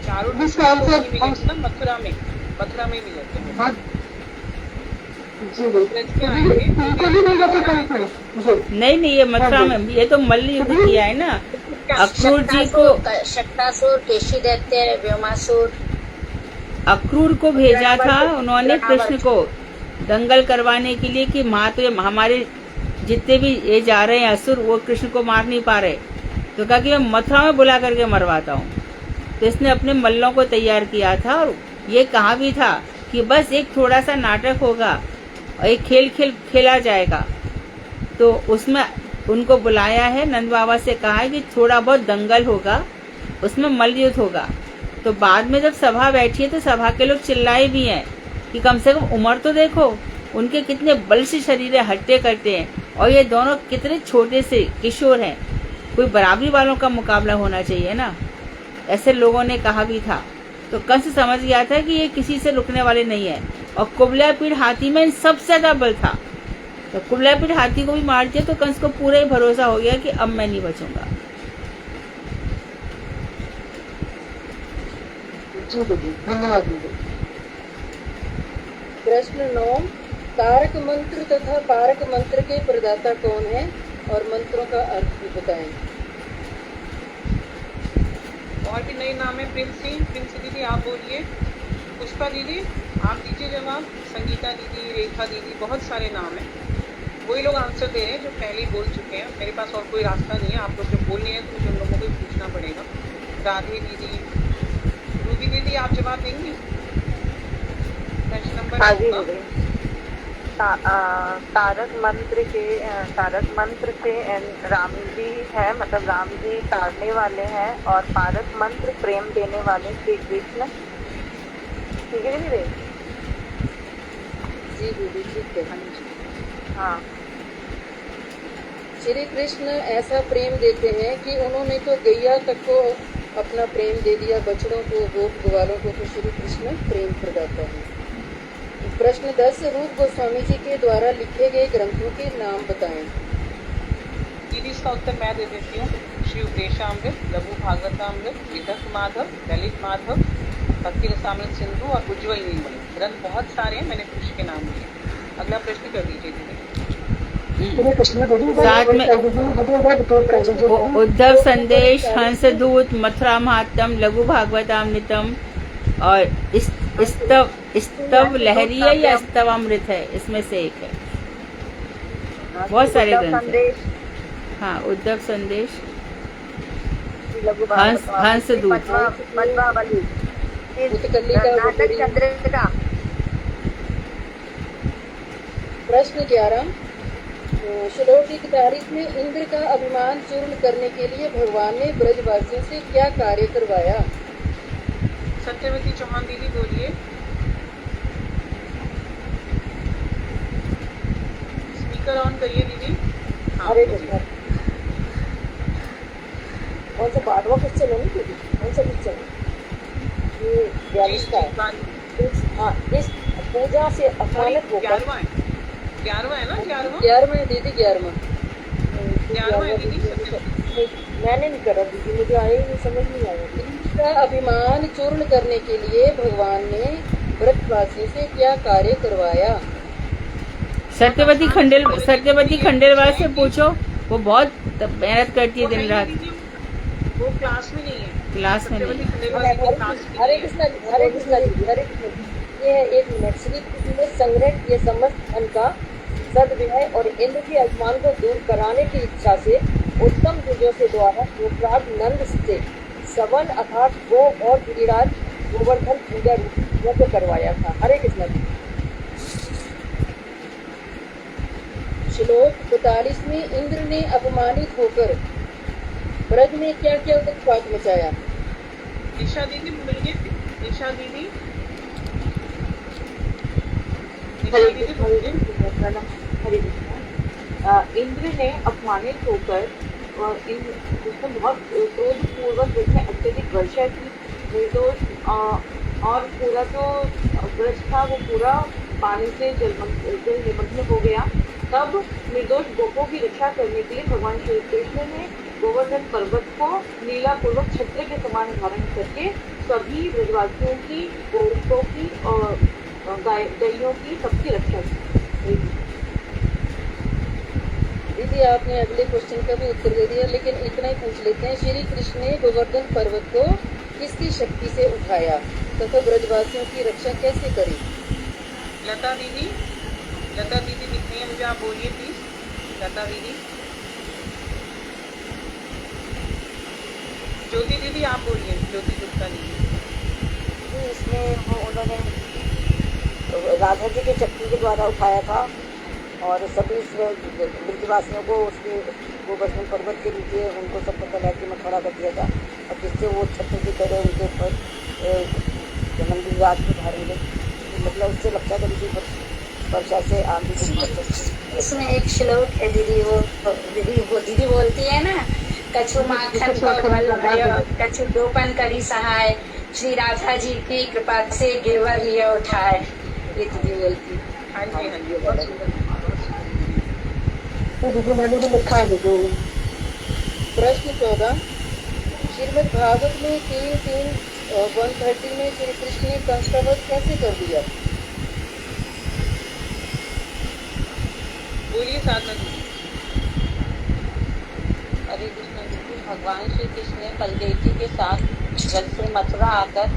चारों जिस ख्याल से मिलेंगे ना, मथुरा में मिले थे। हाँ जी ब्रज में आएंगे। बिल्कुल ही नहीं जाते कंस में। नहीं, ये मथुरा में, ये तो मल्ल युद्ध किया है ना अक्रूर जी को। शक्तासुर, केशी दैत्य, व्योमासुर, अक्रूर को भेजा था उन्होंने कृष्ण को दंगल करवाने के लिए कि माँ तो हमारे जितने भी ये जा रहे हैं असुर वो कृष्ण को मार नहीं पा रहे, तो कहा कि मैं मथुरा में बुला करके मरवाता हूँ। तो इसने अपने मल्लों को तैयार किया था और ये कहा भी था कि बस एक थोड़ा सा नाटक होगा और एक खेल खेला जाएगा। तो उसमें उनको बुलाया है, नंद बाबा से कहा है कि थोड़ा बहुत दंगल होगा, उसमें मल्ल युद्ध होगा। तो बाद में जब सभा बैठी है तो सभा के लोग चिल्लाए भी हैं कि कम से कम उम्र तो देखो, उनके कितने बल से शरीर हट्टे करते हैं और ये दोनों कितने छोटे से किशोर हैं, कोई बराबरी वालों का मुकाबला होना चाहिए ना, ऐसे लोगों ने कहा भी था। तो कंस समझ गया था कि ये किसी से रुकने वाले नहीं है और कुबला पीढ़ हाथी में सबसे ज्यादा बल था। तो कुबला पीढ़ हाथी को भी मार दिया तो कंस को पूरा ही भरोसा हो गया कि अब मैं नहीं बचूंगा। धन्यवाद दीदी। प्रश्न 9, तारक मंत्र तथा पारक मंत्र के प्रदाता कौन है और मंत्रों का अर्थ भी बताएं। और भी नए नाम है। प्रिंसी दीदी आप बोलिए। पुष्पा दीदी आप दीजिए जवाब। संगीता दीदी, रेखा दीदी, बहुत सारे नाम हैं। वही लोग आंसर दे रहे हैं जो पहले ही बोल चुके हैं। मेरे पास और कोई रास्ता नहीं है, आप लोग जब बोल रहे हैं तो मुझे उन लोगों को ही पूछना पड़ेगा। राधे दीदी, रूबी दीदी आप जवाब देंगी? प्रश्न नंबर हाँ जी दीदी। तारक मंत्र से राम जी है, मतलब राम जी तारने वाले हैं, और पारक मंत्र प्रेम देने वाले श्री कृष्ण। ठीक है दीदी? जी दीदी, ठीक है। हाँ। श्री कृष्ण ऐसा प्रेम देते हैं कि उन्होंने तो गैया तक को अपना प्रेम दे दिया, बछड़ों को, गोप ग्वालों को, तो श्री कृष्ण प्रेम प्रदाता है। प्रश्न 10, रूप गोस्वामी जी के द्वारा लिखे गए ग्रंथों के नाम बताएं। दीदी इसका उत्तर मैं दे देती हूँ। श्री उपदेशामृत, लघु भागवतामृत, विदर्भ माधव, ललित माधव, भक्ति रसामृत सिंधु और उज्ज्वल नीलमणि। ग्रंथ बहुत सारे हैं, मैंने कुछ के नाम लिए। अगला प्रश्न कर दीजिए दीदी। साथ में उद्धव संदेश, हंसदूत, मथुरा महात्म, लघु भागवतामृतम और स्तव लहरी है या स्तवामृत है, इसमें से एक है। बहुत सारे ग्रंथ हैं। हाँ, उद्धव संदेश, हंसदूत, प्रश्न 11, श्लोक 41 में इंद्र का अभिमान चूर्ण करने के लिए भगवान ने ब्रजवासियों से क्या कार्य करवाया। सत्यवती चौहान दीदी बोलिए। स्पीकर ऑन करिए दीदी। हरे कृष्ण। कौन सा पांडवा पिक्चर है ना दीदी? कौन सा पिक्चर है? ये 42 का है। हाँ, इस पूजा से अपमानित होकर 11वां है ना? 11वां है दीदी, 11वां। 11वां है दीदी। मैंने नहीं करा दीदी, मुझे आया ही नहीं, समझ नहीं आया। का अभिमान चूर्ण करने के लिए भगवान ने व्रतवासियों से क्या कार्य करवाया। सत्यवती खंडेलवाल से पूछो, वो बहुत मेहनत करती है दिन रात। वो क्लास में नहीं है। क्लास में नहीं। हरे कृष्णा जी, हरे कृष्णा जी, हरे कृष्णा जी। ये है 1 मिनट। श्री कृष्ण ने संग्रह ये समस्त धन का सद्व्यय और इंद्र के अभिमान को दूर कराने की इच्छा से उत्तम युजों से द्वारा गोपराग नंद से सवन अर्थात गो और गिरिराज गोवर्धन पूजा यज्ञ करवाया था। हरे कृष्ण जी। श्लोक 42 में इंद्र ने अपमानित होकर ब्रज में क्या क्या उत्पात मचाया? ईशा दीदी बोलिए। ईशा दीदी। इंद्र ने अपमानित होकर उसने बहुत क्रोध पूर्वक जिसमें अत्यधिक वर्षा की, निर्दोष और पूरा जो ब्रज था वो पूरा पानी से जल निमग्न हो गया। तब निर्दोष गोपों की रक्षा करने के लिए भगवान श्री कृष्ण ने गोवर्धन पर्वत को लीला पूर्वक छत्र के समान धारण करके सभी ब्रजवासियों की, गोपों की और गायों की सबकी रक्षा की। दीदी आपने अगले क्वेश्चन का भी उत्तर दे दिया, लेकिन इतना ही पूछ लेते हैं। श्री कृष्ण ने गोवर्धन पर्वत को किसकी शक्ति से उठाया तथा ब्रजवासियों की रक्षा कैसे करी? लता दीदी। लता दीदी दिख रही है मुझे, आप बोलिए प्लीज। लता दीदी। ज्योति दीदी आप बोलिए। ज्योति गुप्ता दीदी। इसमें वो उन्होंने राधा जी के चक्री के द्वारा उठाया था और सभी ब्रजवासियों को उसके गोवर्धन पर्वत के नीचे उनको सबको तलैटी में खड़ा कर दिया था और जिससे वो छत्र की तरह उनके ऊपर नंदी रात के धारण में मतलब उससे रक्षा करी थी वर्षा से आंधी से। इसमें एक श्लोक है दीदी, वो दीदी बोलती है ना, कछु माखन पवन भयो, कछु गोपन करी सहाय, श्री राधा जी की कृपा से गिरवर लिया उठाए। ये दीदी बोलती। हाँ जी हाँ जी, बहुत सुंदर। प्रश्न 14 श्रीमद् भागवत में 3:130 में श्री कृष्ण ने कंस का वध कैसे कर दिया? बोलिए साधना दीदी। हरे कृष्ण जी। भगवान श्री कृष्ण ने बलदेव जी के साथ जब से मथुरा आकर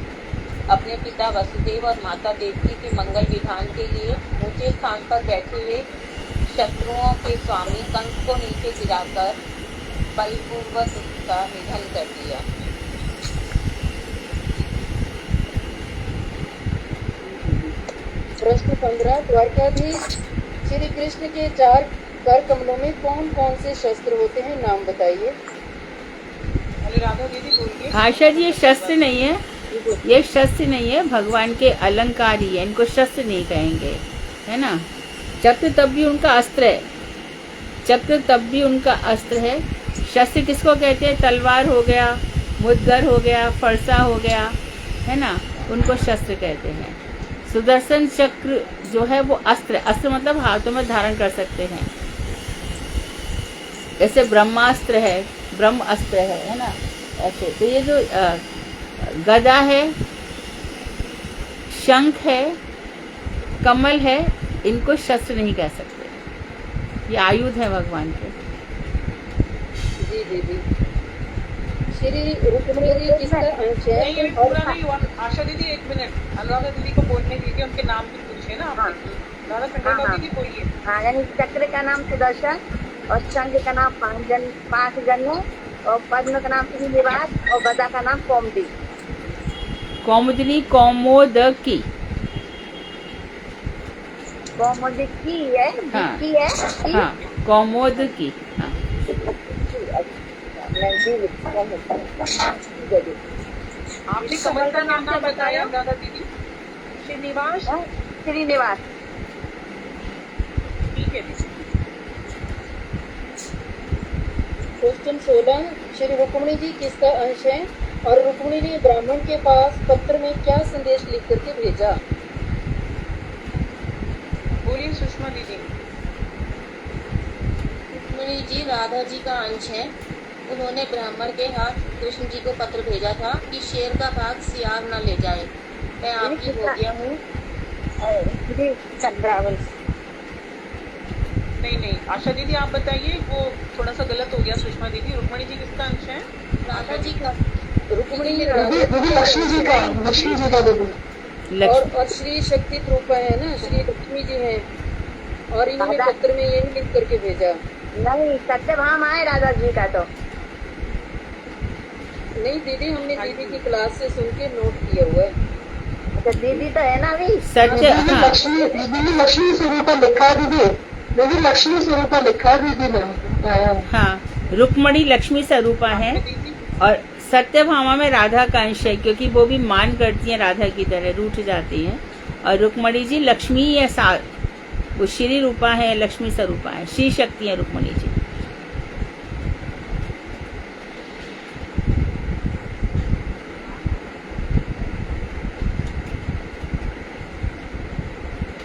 अपने पिता वसुदेव और माता देवकी के मंगल विधान के लिए ऊंचे स्थान पर बैठे हुए शत्रुओं के स्वामी कंस को नीचे गिराकर बलपूर्वक उसका निधन कर दिया। प्रश्न 15 द्वारकाधीश श्री कृष्ण के 4 कर कमलों में कौन कौन से शस्त्र होते हैं, नाम बताइए। अरे राधा दीदी बोलिए। आशा जी, ये शस्त्र नहीं है, ये शस्त्र नहीं है, भगवान के अलंकार ही है, इनको शस्त्र नहीं कहेंगे, है ना। चक्र तब भी उनका अस्त्र है, चक्र तब भी उनका अस्त्र है। शस्त्र किसको कहते हैं? तलवार हो गया, मुद्गर हो गया, फरसा हो गया, है ना, उनको शस्त्र कहते हैं। सुदर्शन चक्र जो है वो अस्त्र, अस्त्र मतलब हाथों में धारण कर सकते हैं। जैसे ब्रह्मास्त्र है, ब्रह्म अस्त्र है ना, ऐसे। तो ये जो गदा है, शंख है, कमल है, इनको शस्त्र नहीं कह सकते, ये आयुध है भगवान के। जी दीदी। श्री रुक्मिणी जी किसका अंश है? नहीं, पूरा नहीं हुआ। आशा दीदी एक मिनट, अनुराधा दीदी को बोलने दीजिए, उनके नाम भी पूछे ना आपने। राधा खंडेलवाल दीदी बोलिए। हाँ, यानी चक्र का नाम सुदर्शन और शंख का नाम पांच जन्म और पद्म का नाम श्रीनिवास और गदा का नाम कौमुदी। कौमुदनी, कौमोदकी, कौमुदी है, हाँ, की है, हाँ, कौमोदकी, हाँ। आपने कमल का नाम क्या बताया राधा दीदी? श्रीनिवास। श्रीनिवास। ठीक है दीदी। क्वेश्चन 16 श्री रुक्मिणी जी किसका अंश है और रुक्मिणी ने ब्राह्मण के पास पत्र में क्या संदेश लिख करके भेजा? बोलिए सुषमा दीदी। रुक्मिणी जी राधा जी का अंश है। उन्होंने ब्राह्मण के हाथ कृष्ण जी को पत्र भेजा था कि शेर का भाग सियार न ले जाए, मैं आपकी हो गया हूँ। चंद्रावल। नहीं नहीं, आशा दीदी आप बताइए, वो थोड़ा सा गलत हो गया सुषमा दीदी। रुक्मिणी जी किसका अंश है? राधा जी का। रुक्मिणी लक्ष्मी जी का, लक्ष्मी जी का दीदी। और श्री शक्ति रूपा है ना, श्री लक्ष्मी जी है, और इन्होंने पत्र में यही लिख करके भेजा। नहीं, सत्यभामा है राधा जी का। तो नहीं दीदी, हमने दीदी की क्लास से सुन के नोट किया हुआ है। अच्छा दीदी तो है ना अभी। सत्य, हाँ दीदी लक्ष्मी स्वरूपा लिखा है दीदी लक्ष्मी स्वरूपा लिखा है दीदी ने। हाँ, रुक्मणी लक्ष्मी स्वरूपा है और सत्यभामा में राधा का अंश है, क्योंकि वो भी मान करती हैं राधा की तरह, रूठ जाती हैं। और रुक्मणी जी लक्ष्मी या वो श्री रूपा है, लक्ष्मी स्वरूपा है, श्री शक्ति है रुक्मणी जी।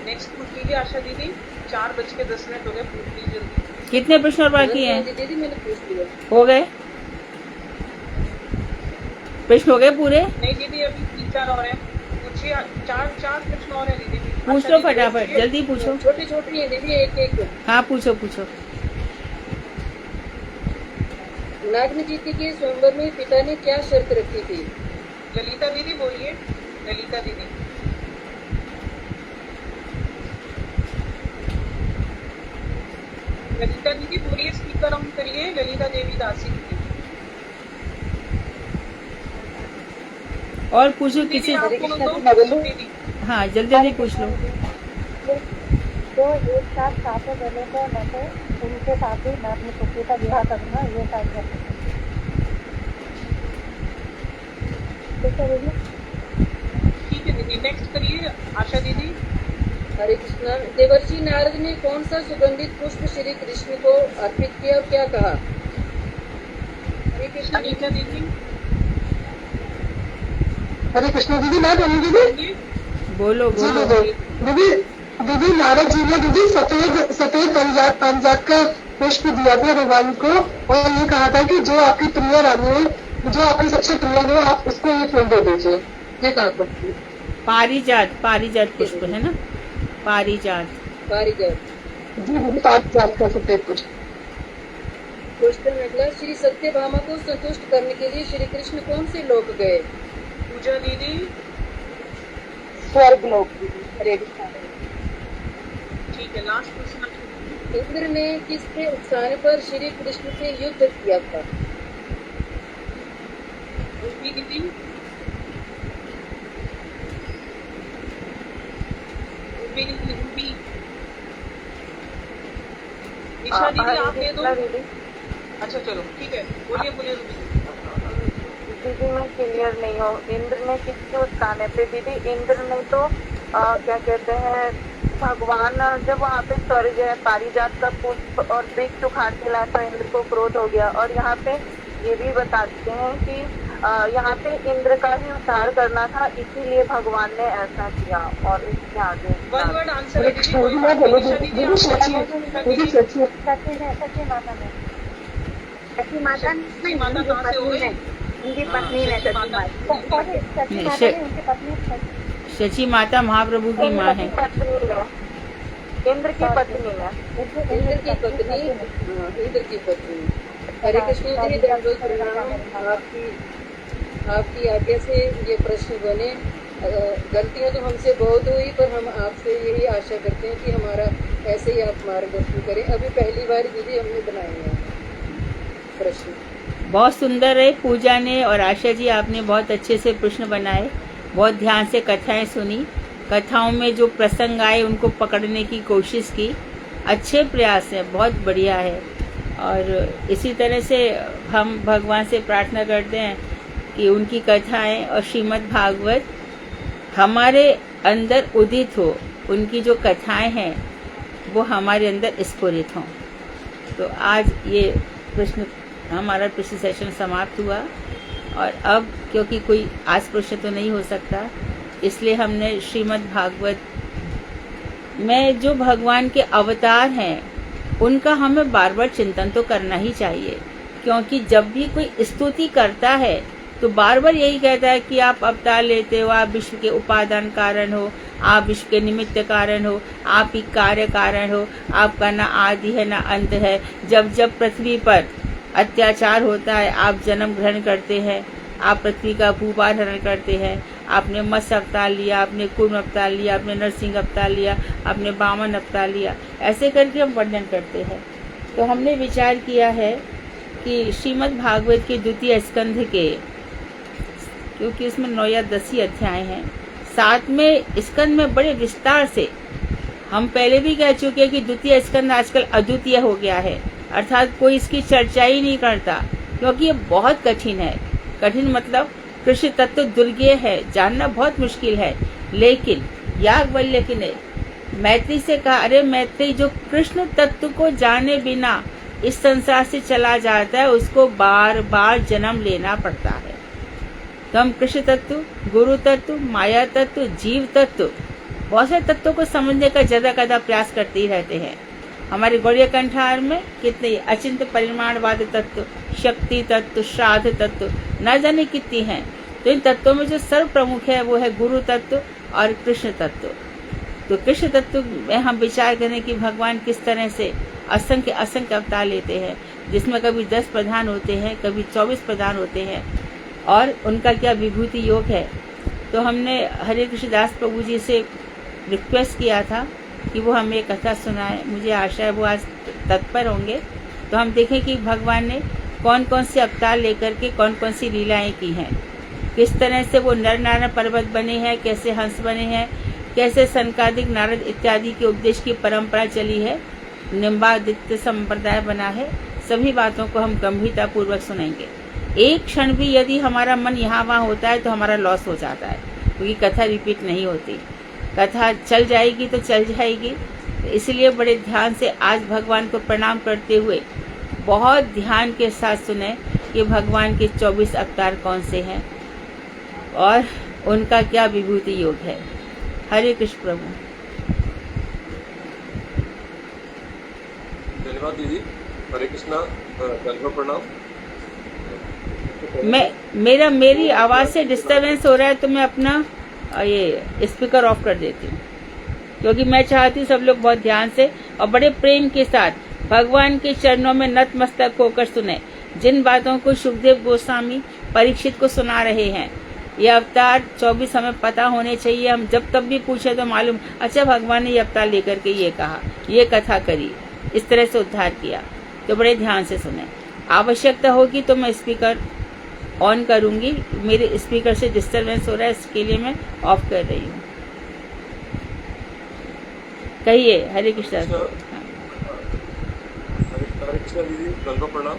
नेक्स्ट पूछ लीजिए आशा दीदी। 4:10 हो गए, पूछ लीजिए जल्दी। कितने प्रश्न और बाकी हैं? दीदी मैंने पूछ लिया। हो गए प्रश्न, हो गए पूरे? नहीं दीदी, अभी 3-4 और हैं। पूछिए, 4 प्रश्न और हैं दीदी। पूछ लो फटाफट, जल्दी पूछो। छोटी छोटी है दीदी, एक। हाँ पूछो पूछो। नागनी जी के स्वयंवर में पिता ने क्या शर्त रखी थी? ललिता दीदी बोलिए, ललिता दीदी। ललिता दीदी बोलिए, स्पीकर ऑन करिए। ललिता देवी दासी दीदी। और पूछो किसी। आप बोलो दीदी। हाँ जल्दी जल्दी पूछ लो। तो एक साथ सातों जने को न तो उनके साथ ही मैं अपनी पुत्री का विवाह करूंगा, ये साथ करते ठीक है दीदी, नेक्स्ट करिए आशा दीदी। हरे कृष्णा। देवर्षि नारद ने कौन सा सुगंधित पुष्प श्री कृष्ण को अर्पित किया और क्या कहा? हरे कृष्ण दीदी। हरे कृष्ण दीदी, मैं बोलूँ दीदी? बोलो बोलो। दीदी नारद जी ने दीदी सफेद पंजाब का पुष्प दिया था भगवान को और ये कहा था कि जो आपकी प्रिय रानी है, जो आपकी सबसे प्रिय है, आप उसको ये फूल दे दीजिए। ये कहा था। पारिजात पुष्प है ना? पारिजात पारिजात। जी दीदी, पारिजात का सफेद पुष्प। क्वेश्चन अगला। श्री सत्यभामा को संतुष्ट करने के लिए श्री कृष्ण कौन से लोक गए? पूजा दीदी। स्वर्ग लोक। हरे ठीक है, लास्ट क्वेश्चन। इंद्र ने किसके उत्साह पर श्री कृष्ण से युद्ध किया था? दीदी। निशा दीदी आप दे दो। अच्छा चलो ठीक है, बोलिए। दीदी मैं क्लियर नहीं हूँ। इंद्र ने किसके उत्साह पे? दीदी इंद्र ने तो क्या कहते हैं, भगवान जब वहाँ पे स्वर्ग है, पारिजात का पुष्प और वृक्ष उखाड़ के लाया तो इंद्र को क्रोध हो गया। और यहाँ पे ये भी बताते हैं कि यहाँ पे इंद्र का ही उद्धार करना था, इसीलिए भगवान ने ऐसा किया। और इसके आगे वन वर्ड आंसर है दीदी। कोई मैं बोलूँ दीदी? दीदी दीदी सोचिए, दीदी सोचिए। सच्ची माता में सची माता सच्ची माता कहाँ से हो गई? उनकी पत्नी है सची माता। सच्ची माता नहीं, उनकी पत्नी शची माता महाप्रभु की माँ है। इंद्र की पत्नी है। इंद्र की पत्नी। इंद्र की पत्नी। हरे कृष्ण जी, दंडवत प्रणाम। आपकी आज्ञा से ये प्रश्न बने। गलतियां तो हमसे बहुत हुई, पर हम आपसे यही आशा करते हैं कि हमारा ऐसे ही आप मार्गदर्शन करें। अभी पहली बार दीदी हमने बनाए हैं प्रश्न। बहुत सुंदर है। पूजा ने और आशा जी आपने बहुत अच्छे से प्रश्न बनाए, बहुत ध्यान से कथाएं सुनी, कथाओं में जो प्रसंग आए उनको पकड़ने की कोशिश की। अच्छे प्रयास है, बहुत बढ़िया है। और इसी तरह से हम भगवान से प्रार्थना करते हैं कि उनकी कथाएं और श्रीमद् भागवत हमारे अंदर उदित हो, उनकी जो कथाएं हैं वो हमारे अंदर स्फुरित हों। तो आज ये प्रश्न हमारा प्रश्न सेशन समाप्त हुआ। और अब क्योंकि कोई आज प्रश्न तो नहीं हो सकता, इसलिए हमने श्रीमद् भागवत में जो भगवान के अवतार हैं उनका हमें बार बार चिंतन तो करना ही चाहिए। क्योंकि जब भी कोई स्तुति करता है तो बार बार यही कहता है कि आप अवतार लेते हो, आप विश्व के उपादान कारण हो, आप विश्व के निमित्त कारण हो, आप ही कार्य कारण हो, आपका ना आदि है ना अंत है। जब जब पृथ्वी पर अत्याचार होता है आप जन्म ग्रहण करते हैं, आप पृथ्वी का भूभार हरण करते हैं। आपने मत्स्य अवतार लिया, आपने कूर्म अवतार लिया, आपने नरसिंह अवतार लिया, आपने वामन अवतार लिया, ऐसे करके हम वर्णन करते हैं। तो हमने विचार किया है कि श्रीमद् भागवत के द्वितीय स्कंध के क्योंकि उसमें 9 या 10 ही अध्याय हैं। साथ में स्कंद में बड़े विस्तार से, हम पहले भी कह चुके हैं कि द्वितीय स्कंद आजकल अद्वितीय हो गया है, अर्थात कोई इसकी चर्चा ही नहीं करता, क्योंकि ये बहुत कठिन है। कठिन मतलब कृष्ण तत्व दुर्गेय है, जानना बहुत मुश्किल है। लेकिन याज्ञवल्क्य ने मैत्री से कहा, अरे मैत्री, जो कृष्ण तत्व को जाने बिना इस संसार से चला जाता है उसको बार बार जन्म लेना पड़ता है। तो हम कृष्ण तत्व, गुरु तत्व, माया तत्व, जीव तत्व, बहुत सारे तत्वों को समझने का ज्यादा कदा प्रयास करते ही रहते हैं। हमारे गौड़ीय कंठार में कितने अचिंत्य परिमाणवाद तत्व, शक्ति तत्व, श्राद्ध तत्व, न जाने कितनी हैं। तो इन तत्वों में जो सर्व प्रमुख है वो है गुरु तत्व और कृष्ण तत्व। तो कृष्ण तत्व में हम विचार करें कि भगवान किस तरह से असंख्य असंख्य अवतार लेते हैं, जिसमें कभी 10 प्रधान होते हैं, कभी 24 प्रधान होते हैं, और उनका क्या विभूति योग है। तो हमने हरे कृष्ण दास प्रभु जी से रिक्वेस्ट किया था कि वो हमें कथा सुनाए। मुझे आशा है वो आज तत्पर होंगे। तो हम देखें कि भगवान ने कौन कौन से अवतार लेकर के कौन कौन सी लीलाएं की हैं, किस तरह से वो नर नारायण पर्वत बने हैं, कैसे हंस बने हैं, कैसे सनकादिक नारद इत्यादि के उपदेश की परंपरा चली है, निम्बादित्य संप्रदाय बना है। सभी बातों को हम गंभीरता पूर्वक सुनेंगे। एक क्षण भी यदि हमारा मन यहाँ वहाँ होता है तो हमारा लॉस हो जाता है, क्योंकि कथा रिपीट नहीं होती। कथा चल जाएगी तो चल जाएगी। इसलिए बड़े ध्यान से आज भगवान को प्रणाम करते हुए बहुत ध्यान के साथ सुने कि भगवान के 24 अवतार कौन से हैं और उनका क्या विभूति योग है। हरे कृष्ण प्रभु। धन्यवाद दीदी। हरे कृष्णा। दंडवत प्रणाम। मेरी आवाज से डिस्टरबेंस हो रहा है तो मैं अपना ये स्पीकर ऑफ कर देती हूँ, क्योंकि मैं चाहती हूँ सब लोग बहुत ध्यान से और बड़े प्रेम के साथ भगवान के चरणों में नतमस्तक होकर सुने। जिन बातों को सुखदेव गोस्वामी परीक्षित को सुना रहे हैं, ये अवतार 24 हमें पता होने चाहिए। हम जब तब भी पूछे तो मालूम, अच्छा भगवान ने ये अवतार लेकर के ये कहा, ये कथा करी, इस तरह से उद्धार किया। तो बड़े ध्यान से सुने। आवश्यकता होगी तो मैं स्पीकर ऑन करूंगी। मेरे स्पीकर से डिस्टरबेंस हो रहा है, इसके लिए मैं ऑफ कर रही हूँ। कहिए हरे कृष्ण। हरे कृष्णा दीदी। दंडवत प्रणाम।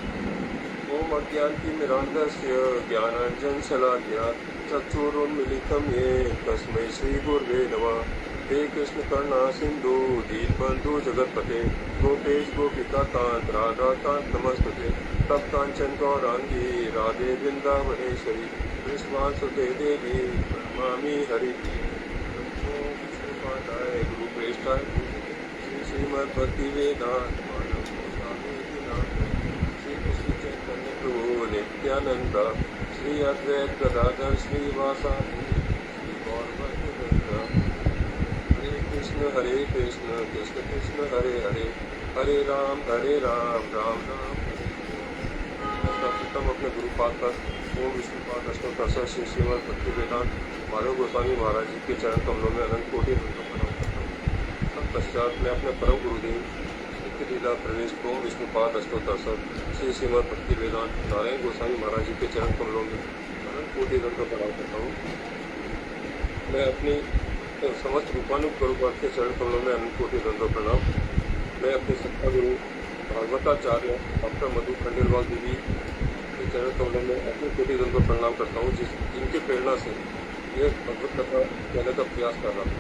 ओम अज्ञान की निरांतस्य ज्ञानांजन शलाकया चक्षुरुन्मीलितं येन तस्मै श्री गुरवे नमः। हे कृष्ण करुणा सिंधु दीनबंधु जगतपते गोपेश गोपिका कांत राधा कांत नमस्तुते। तप्त कांचन गौरांगी राधे वृंदावनेश्वरी कृष्णांसुते देवी प्रणमामि हरि। गुरु प्रेष्ठाय श्री श्रीमद् भक्ति वेदांत श्री कृष्ण चैतन्य प्रभु नित्यानंद श्री अद्वैत गदाधर श्रीवासादि श्री गौरभक्त। हरे कृष्ण कृष्ण कृष्ण हरे हरे, हरे राम राम राम। सर्वप्रथम अपने गुरुपाद पर ओम विष्णुपाद अष्टोत्तर श्री श्रीमद् भक्ति वेदांत माधव गोस्वामी महाराज जी के चरण कमलों में अनंत कोटि प्रणाम करता हूँ। तत्पश्चात मैं अपने परम गुरुदेव नित्य लीला प्रवेश ओम विष्णुपाद अष्टोत्तर श्री श्रीमद् भक्ति वेदांत नारायण गोस्वामी महाराज जी के चरण कमलों में अनंत कोटि प्रणाम करता हूँ। मैं अपनी समस्त रूपानुरूपाद के चरण कमलों में अनंत कोटि दंडवत प्रणाम। मैं अपने सत्ता गुरु भागवताचार्य डॉक्टर मधु खंडेलवाल देवी के चरण कमलों में अपने कोटि दंडवत प्रणाम करता हूँ, जिनकी प्रेरणा से ये भगवत कथा कहने का प्रयास कर रहा हूँ।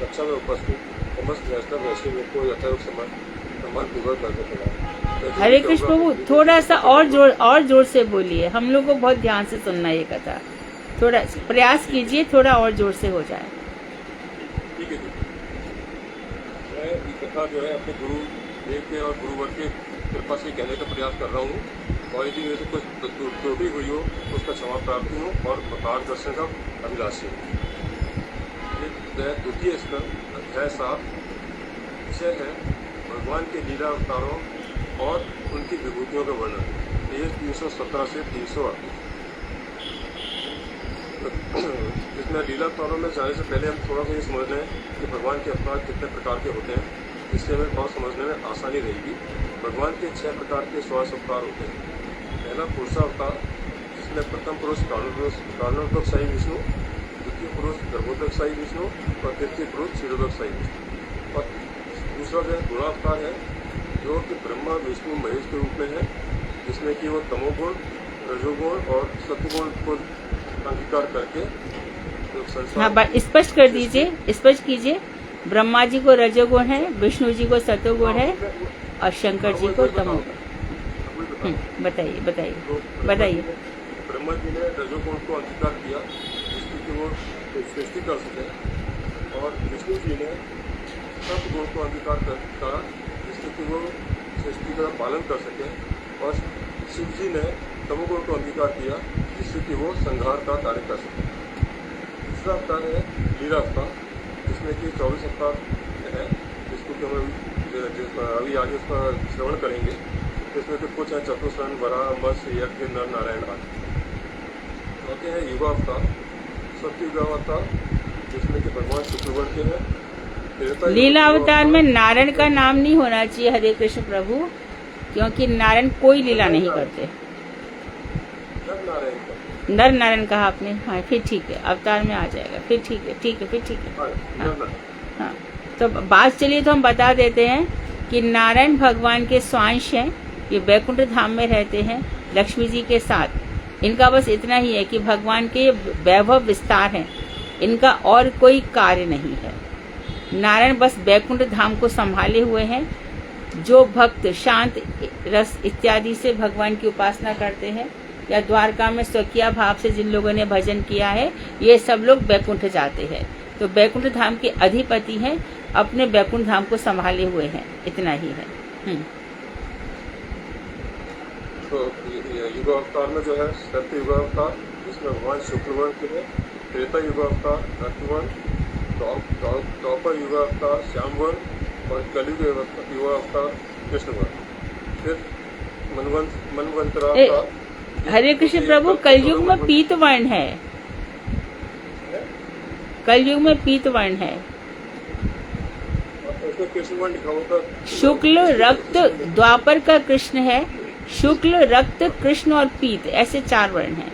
कक्षा में उपस्थित समस्त वैष्णव वैश्विक को यथायोग सम्मान पूर्वक करके पड़ा। हरे कृष्ण प्रभु, थोड़ा सा और जोर से बोलिए। हम लोग को बहुत ध्यान से सुनना ये कथा। थोड़ा प्रयास कीजिए, थोड़ा और जोर से हो जाए। ठीक है। मैं ये कथा जो है अपने गुरु देव के और गुरुवर के कृपा से कहने का प्रयास कर रहा हूँ, और यदि मेरे से कुछ त्रुटि हुई हो तो उसका क्षमा प्राप्ति हो और मार्गदर्शन का अभिलाषी हो। ये द्वितीय स्कंद अध्याय 7 विषय है भगवान के लीला अवतारों और उनकी विभूतियों का वर्णन। पेज 317 से 338। इसमें लीला अवतारों में जाने से पहले हम थोड़ा सा ये समझ लें कि भगवान के अवतार कितने प्रकार के होते हैं, जिससे हमें बहुत समझने में आसानी रहेगी। भगवान के 6 प्रकार के 16 अवतार होते हैं। पहला पुरुषावतार, जिसमें जिसमें प्रथम पुरुष कारणोदकशाही विष्णु, द्वितीय पुरुष गर्भोदकशाही विष्णु और तृतीय पुरुष क्षीरोदकशाही विष्णु। और दूसरा जो है गुणावतार है, जो कि ब्रह्मा विष्णु महेश के रूप में है, जिसमें कि वो तमोगुण, रजोगुण और सत्वगुण को अंगीकार करके हाँ, स्पष्ट कर दीजिए, स्पष्ट कीजिए। ब्रह्मा जी को रजोगुण है, विष्णु जी को सत्वगुण है और शंकर जी को तमोगुण। बताइए बताइए बताइए। ब्रह्मा जी ने रजोगुण को अंगीकार किया जिसकी कि वो सृष्टि कर सके, और विष्णु जी ने सत्वगुण को अंगीकार करा जिससे कि वो सृष्टि का पालन कर सके, और शिव जी ने तमोगुण को अंगीकार किया जिससे कि वो संहार का कार्य कर सके। तीसरा अवतार है लीला अवतार, जिसमें कि 24 अवतार है, जिसको कि हम अभी आगे उसका श्रवण करेंगे। इसमें तो कुछ है चतुष्रण, वराह, मत्स्य, यज्ञ, नर, नारायण आदि। चौथे हैं युगावतार, सत्युगावतार, जिसमें कि भगवान शुक्रवर्ण के हैं। लीला अवतार में नारायण का नाम नहीं होना चाहिए, हरे कृष्ण प्रभु, क्योंकि नारायण कोई लीला नहीं करते। नर नारायण कहा आपने, हाँ फिर ठीक है, अवतार में आ जाएगा, फिर ठीक है, ठीक है, फिर ठीक है। हाँ, तो बात चलिए तो हम बता देते हैं कि नारायण भगवान के स्वांश हैं, ये बैकुंठ धाम में रहते हैं लक्ष्मी जी के साथ। इनका बस इतना ही है कि भगवान के वैभव विस्तार हैं, इनका और कोई कार्य नहीं है। नारायण बस बैकुंठ धाम को संभाले हुए हैं। जो भक्त शांत रस इत्यादि से भगवान की उपासना करते हैं, या द्वारका में स्वकीय भाव से जिन लोगों ने भजन किया है, ये सब लोग बैकुंठ जाते हैं। तो बैकुंठ धाम के अधिपति हैं, अपने बैकुंठ धाम को संभाले हुए हैं, इतना ही है। तो युगावतार में जो है सत्य युगावतार, जिसमें भगवान शुक्रवर्ण के हैं। त्रेता युगावतार रक्तवर्ण, द्वापर युगावतार श्यामवर्ण और कलयुग युगावतार कृष्णवर्ण। फिर मनवंतरावतार। हरे कृष्ण प्रभु, कलयुग में पीत वर्ण है, कलयुग में पीत वर्ण है। शुक्ल रक्त द्वापर का कृष्ण है, शुक्ल रक्त कृष्ण और पीत, ऐसे 4 वर्ण हैं।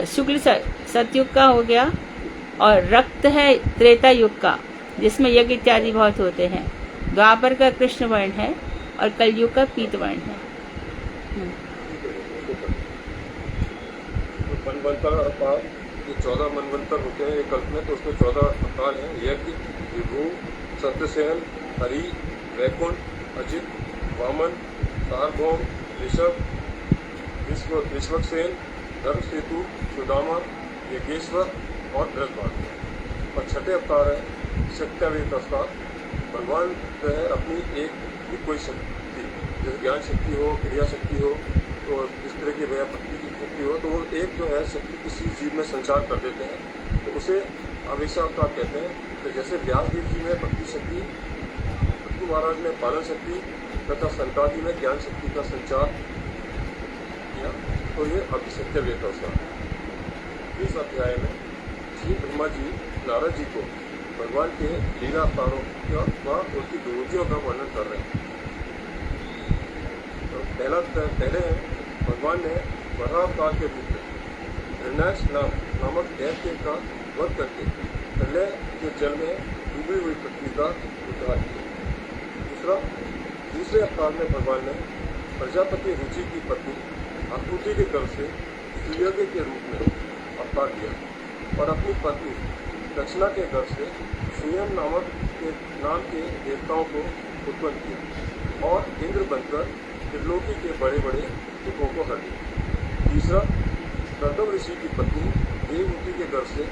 शुक्ल सतयुग का हो गया, और रक्त है त्रेता युग का, जिसमें यज्ञ इत्यादि बहुत होते हैं। द्वापर का कृष्ण वर्ण है और कलयुग का पीत वर्ण है। मनवंतर अवतार, जो 14 मनवंतर होते हैं एक कल्प में, तो उसमें 14 अवतार हैं। यज्ञ, विभु, सत्यसेन, हरि, वैकुंठ, अजित, वामन, सार्वभौम, ऋषभ, विश्वक्सेन, धर्मसेतु, सुदामा, यज्ञेश्वर और भरद्वाज। और छठे अवतार है शक्त्यावेद अवतार। भगवान जो है अपनी एक कोई शक्ति, जैसे ज्ञान शक्ति हो, क्रिया शक्ति हो, तो इस तरह की वह भक्ति की शक्ति हो, तो वो एक जो है शक्ति किसी जीव में संचार कर देते हैं, तो उसे आवेशा अवतार कहते हैं। तो जैसे व्यासदेव जी में भक्ति शक्ति, पृथ्वी महाराज में पालन शक्ति तथा संतादि में ज्ञान शक्ति का संचार किया, तो ये अभिसत्यवेद अवतार। इस अध्याय में श्री ब्रह्मा जी नारद जी को भगवान के लीला अवतारों व उनकी विभूतियों का वर्णन कर रहे हैं। तो पहले भगवान ने वराह अवतार के रूप में हिरण्याक्ष नामक दैत्य का वध करके प्रलय के जल में डूबी हुई पृथ्वी का उद्धार किया। दूसरे अवतार में भगवान ने प्रजापति रुचि की पत्नी आकृति के गर्भ से सुयज्ञ के रूप में अवतार लिया, और अपनी पत्नी दक्षिणा के गर्भ से स्वयं नाम के देवताओं को उत्पन्न किया, और इंद्र बनकर त्रिलोकी के बड़े बड़े दुखों को हर दिया। तीसरा, गौतम ऋषि की पत्नी देवहूति के गर्भ से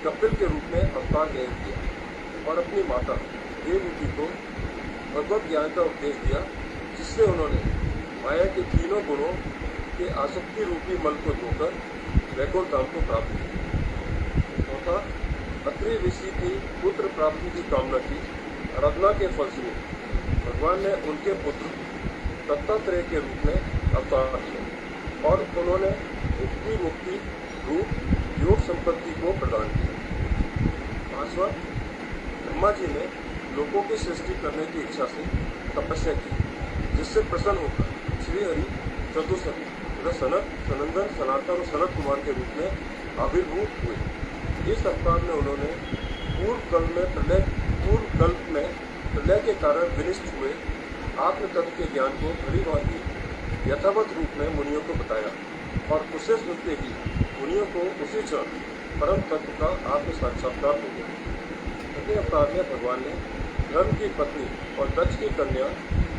कपिल के रूप में अवतार ग्रहण किया, और अपनी माता देवहूति को भगवत ज्ञान का उपदेश दिया, जिससे उन्होंने माया के तीनों गुणों के आसक्ति रूपी मल को धोकर वैकुंठ धाम को प्राप्त किया। चौथा, अत्रि ऋषि की पुत्र प्राप्ति की कामना की आराधना के फलस्वरूप भगवान ने उनके पुत्र दत्तात्रेय के रूप में अवतार लिया, और उन्होंने मुक्ति रूप योग संपत्ति को प्रदान किया। पांचवा, ब्रह्मा जी ने लोगों की सृष्टि करने की इच्छा से तपस्या की, जिससे प्रसन्न होकर श्री हरि चतुर्सत व सनंदन, सनातन और सनत कुमार के रूप में आविर्भूत हुए। इस अवतार में उन्होंने पूर्व कल्प में प्रलय के कारण विनिष्ट हुए आत्म तत्व के ज्ञान को भली भांति यथावत रूप में मुनियों को बताया और उसे सुनते ही मुनियों को उसी क्षण परम तत्व का आत्म साक्षात्कार हो गया। अगले अवतार में भगवान ने धर्म की पत्नी और दक्ष की कन्या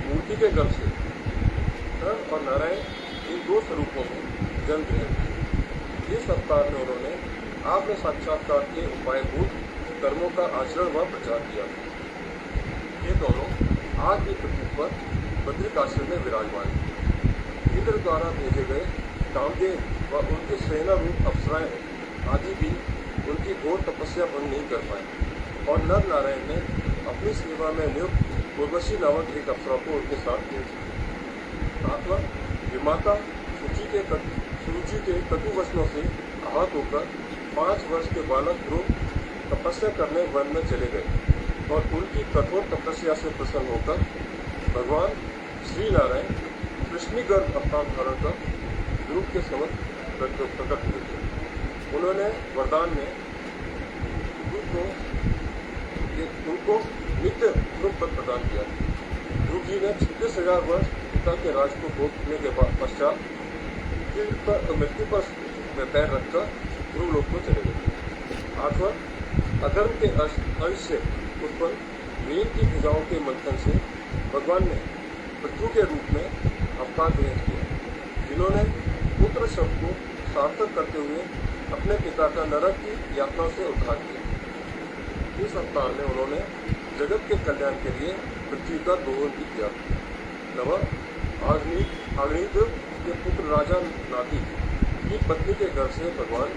मूर्ति के गर्भ से धर्म और नारायण इन दो स्वरूपों में जन्म ग्रहण किया। इस अवतार में उन्होंने आत्म साक्षात्कार के उपायभूत कर्मों का आचरण व प्रचार किया। ये दोनों आज भी पृथ्वी पर बद्रिक आश्रम में विराजमान हैं। इंद्र द्वारा भेजे गए कामदेव व उनके सेना रूप अप्सराएं आदि भी उनकी घोर तपस्या भंग नहीं कर पाए और नर नारायण ने अपनी सेवा में नियुक्त उर्वशी नामक एक अप्सरा को उनके साथ भेज दिया। सातवां, विमाता सूची के कटु वचनों से आहत होकर 5 वर्ष के बालक ध्रुव तपस्या करने वन में चले गए और उनकी कठोर तपस्या से प्रसन्न होकर भगवान श्री नारायण कृष्णिगर्भ अवतार धारण कर ध्रुव के समक्ष प्रकट हुए थे। उन्होंने वरदान में उनको नित्य ध्रुव पद प्रदान किया। ध्रुव जी ने 36,000 वर्ष पिता के राज को भोगने के पश्चात मृत्यु पर में पैर रखकर ध्रुव लोक को चले गए। 8वां, अधर्म के अंश से उत्पन्न वेद की भुजाओं के मंथन से भगवान ने पृथ्वी के रूप में अवतार ग्रहण किया, जिन्होंने पुत्र शब्द को सार्थक करते हुए अपने पिता का नरक की यातना से उद्धार किया। इस अवतार में उन्होंने जगत के कल्याण के लिए पृथ्वी का दोहन भी किया। 9वां, अग्निदेव के पुत्र राजा नाती की पत्नी के घर से भगवान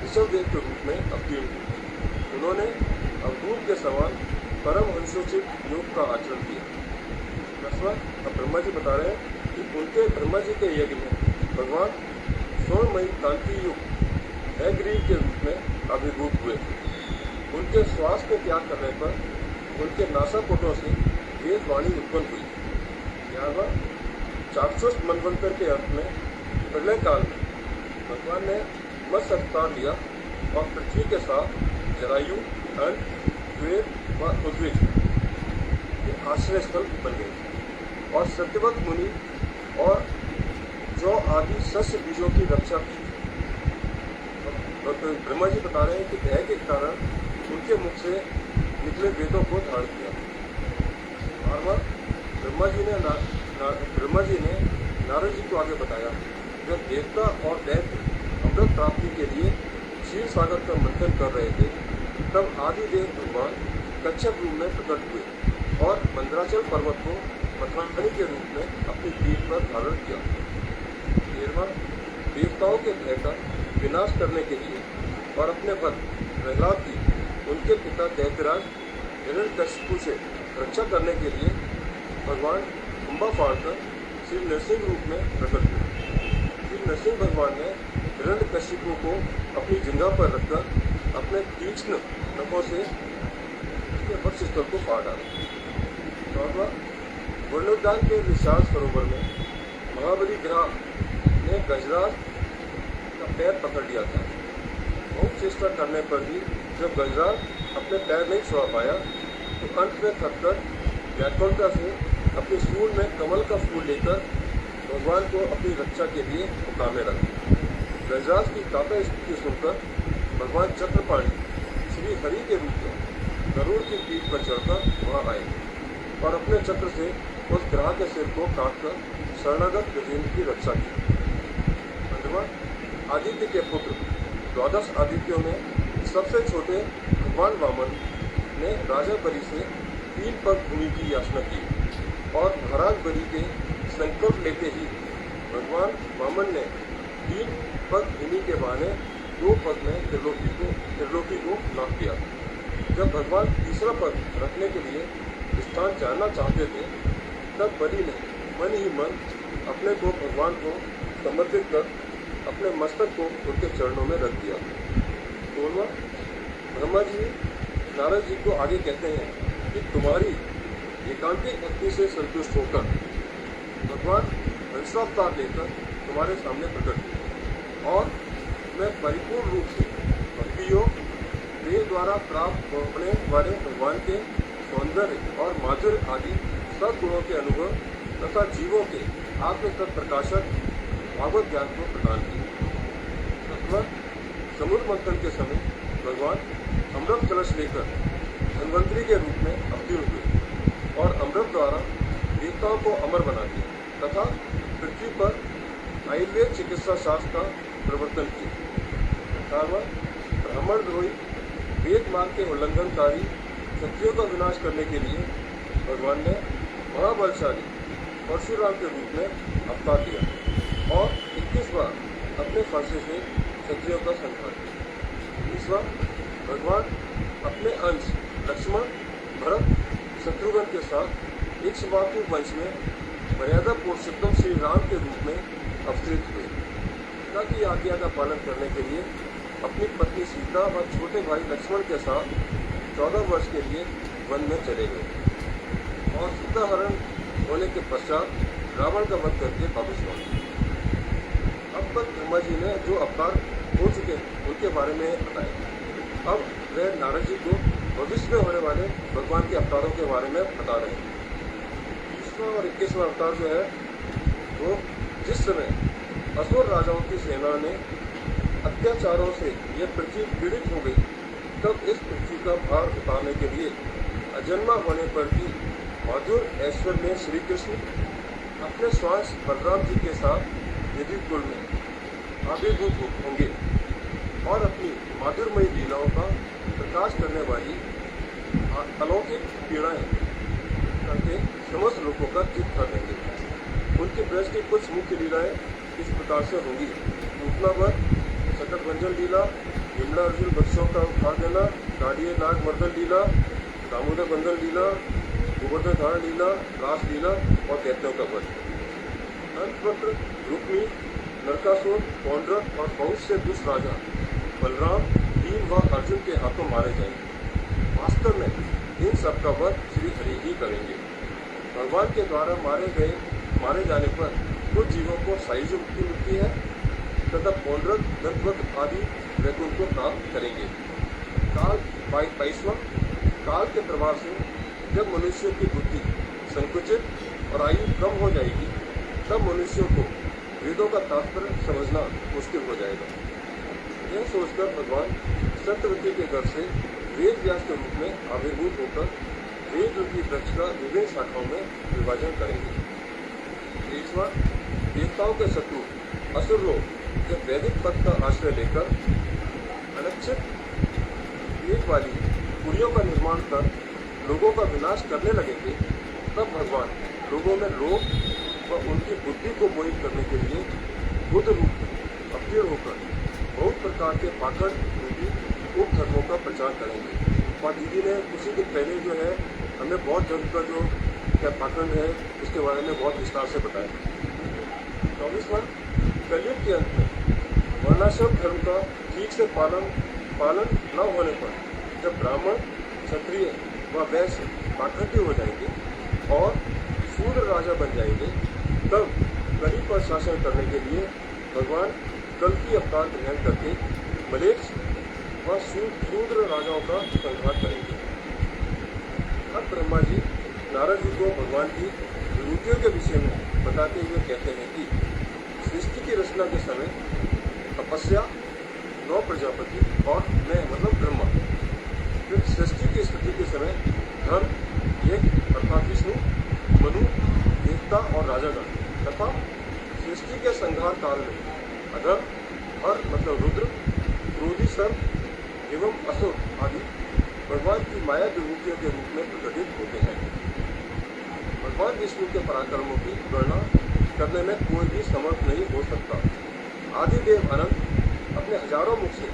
ऋषभदेव के रूप में अवतीर्ण हुए। उन्होंने अवधूत के समान परम हंसोचित योग का आचरण किया। 10वां, अब ब्रह्मा जी बता रहे हैं कि उनके ब्रह्मा जी के यज्ञ में भगवान स्वर्णमयी कांति युक्त अग्नि के रूप में आविर्भूत हुए। उनके श्वास के त्याग करने पर उनके नासापुटों से वेद वाणी उत्पन्न हुई। 11वां, चाक्षुष मनवंतर के अंत में प्रलय काल में भगवान ने मत्स्य अवतार लिया और पृथ्वी के साथ जरायु, अंत, द्वेत व उद्विज के आश्रय स्थल बन गए और सत्यवत मुनि और जौ आदि शस्य बीजों की रक्षा की। ब्रह्मा जी बता रहे हैं कि भय के कारण उनके मुख से निकले वेदों को धारण किया। 12वां, ब्रह्मा जी ने नारद जी को आगे बताया, जब देवता और दैत्य अमृत प्राप्ति के लिए क्षीर सागर का मंथन कर रहे थे, तब आदिदेव भगवान कच्छप रूप में प्रकट हुए और मंदराचल पर्वत को पथरानी के रूप में अपनी पीठ पर धारण किया। 13वां, देवताओं के भय का विनाश करने के लिए और अपने भक्त प्रहलाद की उनके पिता दैत्यराज हिरण्यकशिपु से रक्षा करने के लिए भगवान कुंभा फाड़कर श्री नरसिंह रूप में प्रकट हुए। श्री नरसिंह भगवान ने हिरण्यकशिपु को अपनी जिंगा पर रखकर अपने तीक्ष्ण नखों से उसके वक्षस्थल को फाड़ डाला। 14वां, वर्णोद्यान के विशाल सरोवर में महाबली ग्रह ने गजराज का पैर पकड़ लिया था। बहुत चेष्टा करने पर भी जब गजराज अपने पैर नहीं छुड़ा पाया तो अंत में थककर व्याकुलता से अपने सूंड में कमल का फूल लेकर भगवान को अपनी रक्षा के लिए पुकारने लगा। गजराज की कातर स्थिति सुनकर भगवान चक्रपाणी श्री हरि के रूप में गरुड़ की पीठ पर चढ़कर वहां आए और अपने चक्र से उस ग्रह के सिर को काटकर शरणागत गजेंद्र की रक्षा की। 15वां, आदित्य के पुत्र 12 आदित्यों में सबसे छोटे भगवान वामन ने राजा बलि से 3 पग भूमि की याचना की और महाराज बलि के संकल्प लेते ही भगवान वामन ने 3 पग भूमि के बहाने 2 पग में त्रिलोकी को नाप दिया। जब भगवान तीसरा पग रखने के लिए स्थान जानना चाहते थे, तब बलि ने मन ही मन अपने को भगवान को समर्पित कर अपने मस्तक को उनके चरणों में रख दिया। 16वां, ब्रह्मा जी नारद जी को आगे कहते हैं कि तुम्हारी एकांतिक भक्ति से संतुष्ट होकर भगवान मनुष्यावतार लेकर तुम्हारे सामने प्रकट हुए और मैं परिपूर्ण रूप से भक्ति योग वेद द्वारा प्राप्त होने वाले भगवान के सौंदर्य और माधुर्य आदि सद्गुणों के अनुभव तथा जीवों के आत्म प्रकाशक भागवत ज्ञान को प्रदान किया। समुद्र मंथन के समय भगवान अमृत कलश लेकर धन्वंतरी के रूप में अवतीर्ण हुए और अमृत द्वारा देवताओं को अमर बना दिया तथा पृथ्वी पर आयुर्वेद चिकित्सा शास्त्र का प्रवर्तन किया। ब्राह्मण द्रोही वेद मार्ग के उल्लंघनकारी क्षत्रियों का विनाश करने के लिए भगवान ने महाबलशाली परशुराम के रूप में अवतार लिया और 21 बार अपने फरसे से क्षत्रियों का संहार किया। इस बार भगवान अपने अंश लक्ष्मण भरत शत्रुघ्न के साथ इक्ष्वाकु वंश में मर्यादा पुरुषोत्तम श्री राम के रूप में अवतरित हुए। पिता की आज्ञा का पालन करने के लिए अपनी पत्नी सीता व छोटे भाई लक्ष्मण के साथ 14 वर्ष के लिए वन में चले गए और सीता हरण होने के पश्चात रावण का वध करके वापस लौटे। अब तक ब्रह्मा जी ने जो अवतार हो चुके उनके बारे में बताया। अब वे नारद जी को भविष्य में होने वाले भगवान के अवतारों के बारे में बता रहे हैं। 20वां और 21वां अवतार जो है वो जिस समय असुर राजाओं की सेना ने अत्याचारों से यह पृथ्वी पीड़ित हो गई, तब इस पृथ्वी का भार उतारने के लिए अजन्मा होने पर भी माधुर ऐश्वर्य में श्री कृष्ण अपने स्वांश बलराम जी के साथ यदि कुल में आविर्भूत होंगे और अपनी माधुरमयी लीलाओं का प्रकाश करने वाली अलौकिक पीड़ाएं करके समस्त लोगों का चित्त कर देंगे। उनके ब्रज की कुछ मुख्य लीलाएं इस प्रकार से होंगी। पूतनावध, सकटभंजन लीला, विमला अर्जुन बच्चों का उठा देना, गाड़िए नाग मर्दन लीला, दामोदर बंधन लीला, गोवर्धन धारण लीला, रास लीला और दैत्यों का वध। अंतपत्र रुक्मी, नरकासुर, पौंड्रक और बहुत से दुष्ट राजा बलराम, भीम व अर्जुन के हाथों मारे जाएंगे। वास्तव में इन सबका वध श्री हरि ही करेंगे। भगवान के द्वारा मारे जाने पर कुछ जीवों को सायुज मुक्ति मिलती है तथा पौंड्रक, दंतवत आदि वैकुंठ को प्राप्त करेंगे। काल 22वां काल के प्रभाव से जब मनुष्यों की बुद्धि संकुचित और आयु कम हो जाएगी, तब मनुष्यों को वेदों का तात्पर्य समझना मुश्किल हो जाएगा। यह सोचकर भगवान सत्यवती के घर से वेद व्यास के रूप में आविर्भूत होकर वेद रूपी वृक्ष का विभिन्न शाखाओं में विभाजन करेंगे। 23वां देवताओं के शत्रु असुर लोग जब वैदिक पद का आश्रय लेकर अनक्षित वेद वाली पुरियों का निर्माण कर लोगों का विनाश करने लगेंगे, तब भगवान लोगों में लोभ व उनकी बुद्धि को मोहित करने के लिए बुद्ध रूप में अवतीर्ण होकर बहुत प्रकार के पाखंड रूपी उपधर्मों का प्रचार करेंगे। और दीदी ने कुछ ही दिन पहले जो है हमें बौद्ध धर्म का जो क्या पाखंड है उसके बारे में बहुत विस्तार से बताया। 24वां कलयुग के अंत में वर्णाश्रम धर्म का ठीक से पालन न होने पर जब ब्राह्मण, क्षत्रिय व वैश्य पाखंडी हो जाएंगे और शूद्र राजा बन जाएंगे, तब कली पर शासन करने के लिए भगवान कल की अवतार ग्रहण करके मलेच्छ व शूद्र राजाओं का संहार करेंगे। अब ब्रह्मा जी नारद जी को भगवान की विभूतियों के विषय में बताते हुए कहते हैं कि सृष्टि की रचना के समय तपस्या 9 प्रजापति और मैं मतलब ब्रह्मा, फिर सृष्टि की स्थिति के समय धर्म 1 अर्थात विष्णु, मनु, देवता और राजागण तथा सृष्टि के संहार काल में अधर्म, हर मतलब रुद्र, क्रोधी सर्प एवं असुर आदि भगवान की माया विभूतियों के रूप में प्रकटित होते हैं। भगवान विष्णु के पराक्रमों की गणना करने में कोई भी समर्थ नहीं हो सकता। आदिदेव अनंत अपने हजारों मुख से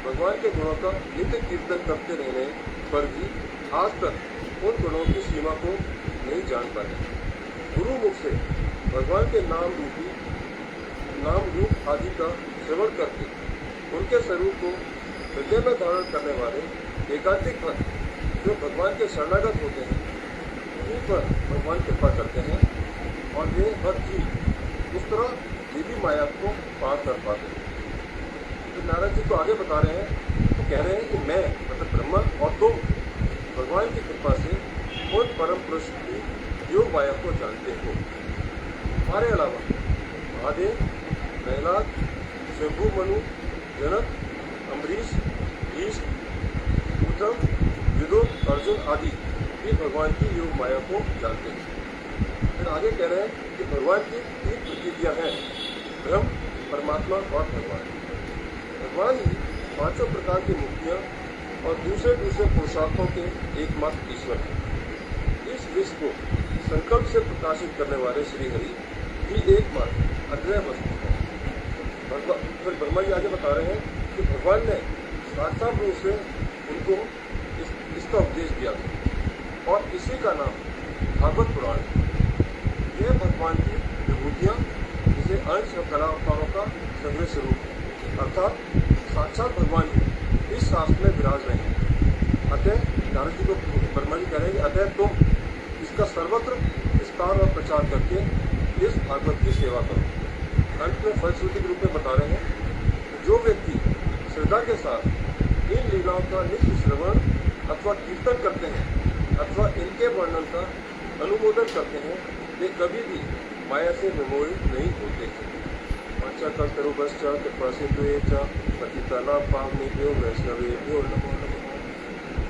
भगवान के गुणों का नित्य कीर्तन करते रहने पर भी आज तक उन गुणों की सीमा को नहीं जान पाए। गुरु मुख से भगवान के नाम रूप आदि का श्रवण करके उनके स्वरूप को हृदय में धारण करने वाले एकांतिक भक्त जो भगवान के शरणागत होते हैं, उन्हीं पर भगवान कृपा करते हैं और वे भक्त ही तरह देवी माया को पार कर पाते हैं। तो नारद जी तो आगे बता रहे हैं, तो कह रहे हैं कि मैं मतलब ब्रह्मा और तुम भगवान की कृपा से खुद परम पुरुष की योग माया को जानते हो। हमारे अलावा महादेव, प्रहलाद, शंभु, मनु, जनक, अम्बरीश, भीष्म, उत्तम, विदुर, अर्जुन आदि भी भगवान की योग माया को जानते हैं। फिर आगे कह रहे हैं कि भगवान की तीन प्रकृतियां हैं, ब्रह्म, परमात्मा और भगवान। भगवान ही पांचों प्रकार की मुक्तियां और दूसरे दूसरे पुरुषार्थों के एकमात्र ईश्वर हैं। इस विश्व को संकल्प से प्रकाशित करने वाले श्री हरि ही एकमात्र अग्रह वस्तु है। फिर ब्रह्मा जी आगे बता रहे हैं कि भगवान ने साक्षात रूप से उनको इसका उपदेश दिया और इसी का नाम भागवत पुराण है। यह भगवान की विभूतियां जिसे अंश और कला अवतारों का संग्रह स्वरूप है, अर्थात साक्षात भगवान ही इस शास्त्र में विराज रहे हैं। अतः नारद जी को ब्रह्मा जी कह रहे हैं कि अतः तुम इसका सर्वत्र विस्तार और प्रचार करके इस भागवत की सेवा करो। अंत में फलश्रुति के रूप में बता रहे हैं, जो व्यक्ति श्रद्धा के साथ इन लीलाओं का नित्य श्रवण अथवा कीर्तन करते हैं अथवा इनके वर्णन का अनुमोदन करते हैं, वे कभी भी माया से विमोहित नहीं होते हैं। अच्छा कल्पतरुभ्यश्च कृपासिन्धुभ्यश्च पतितानां पावनेभ्यो वैष्णवेभ्यो नमो नमः।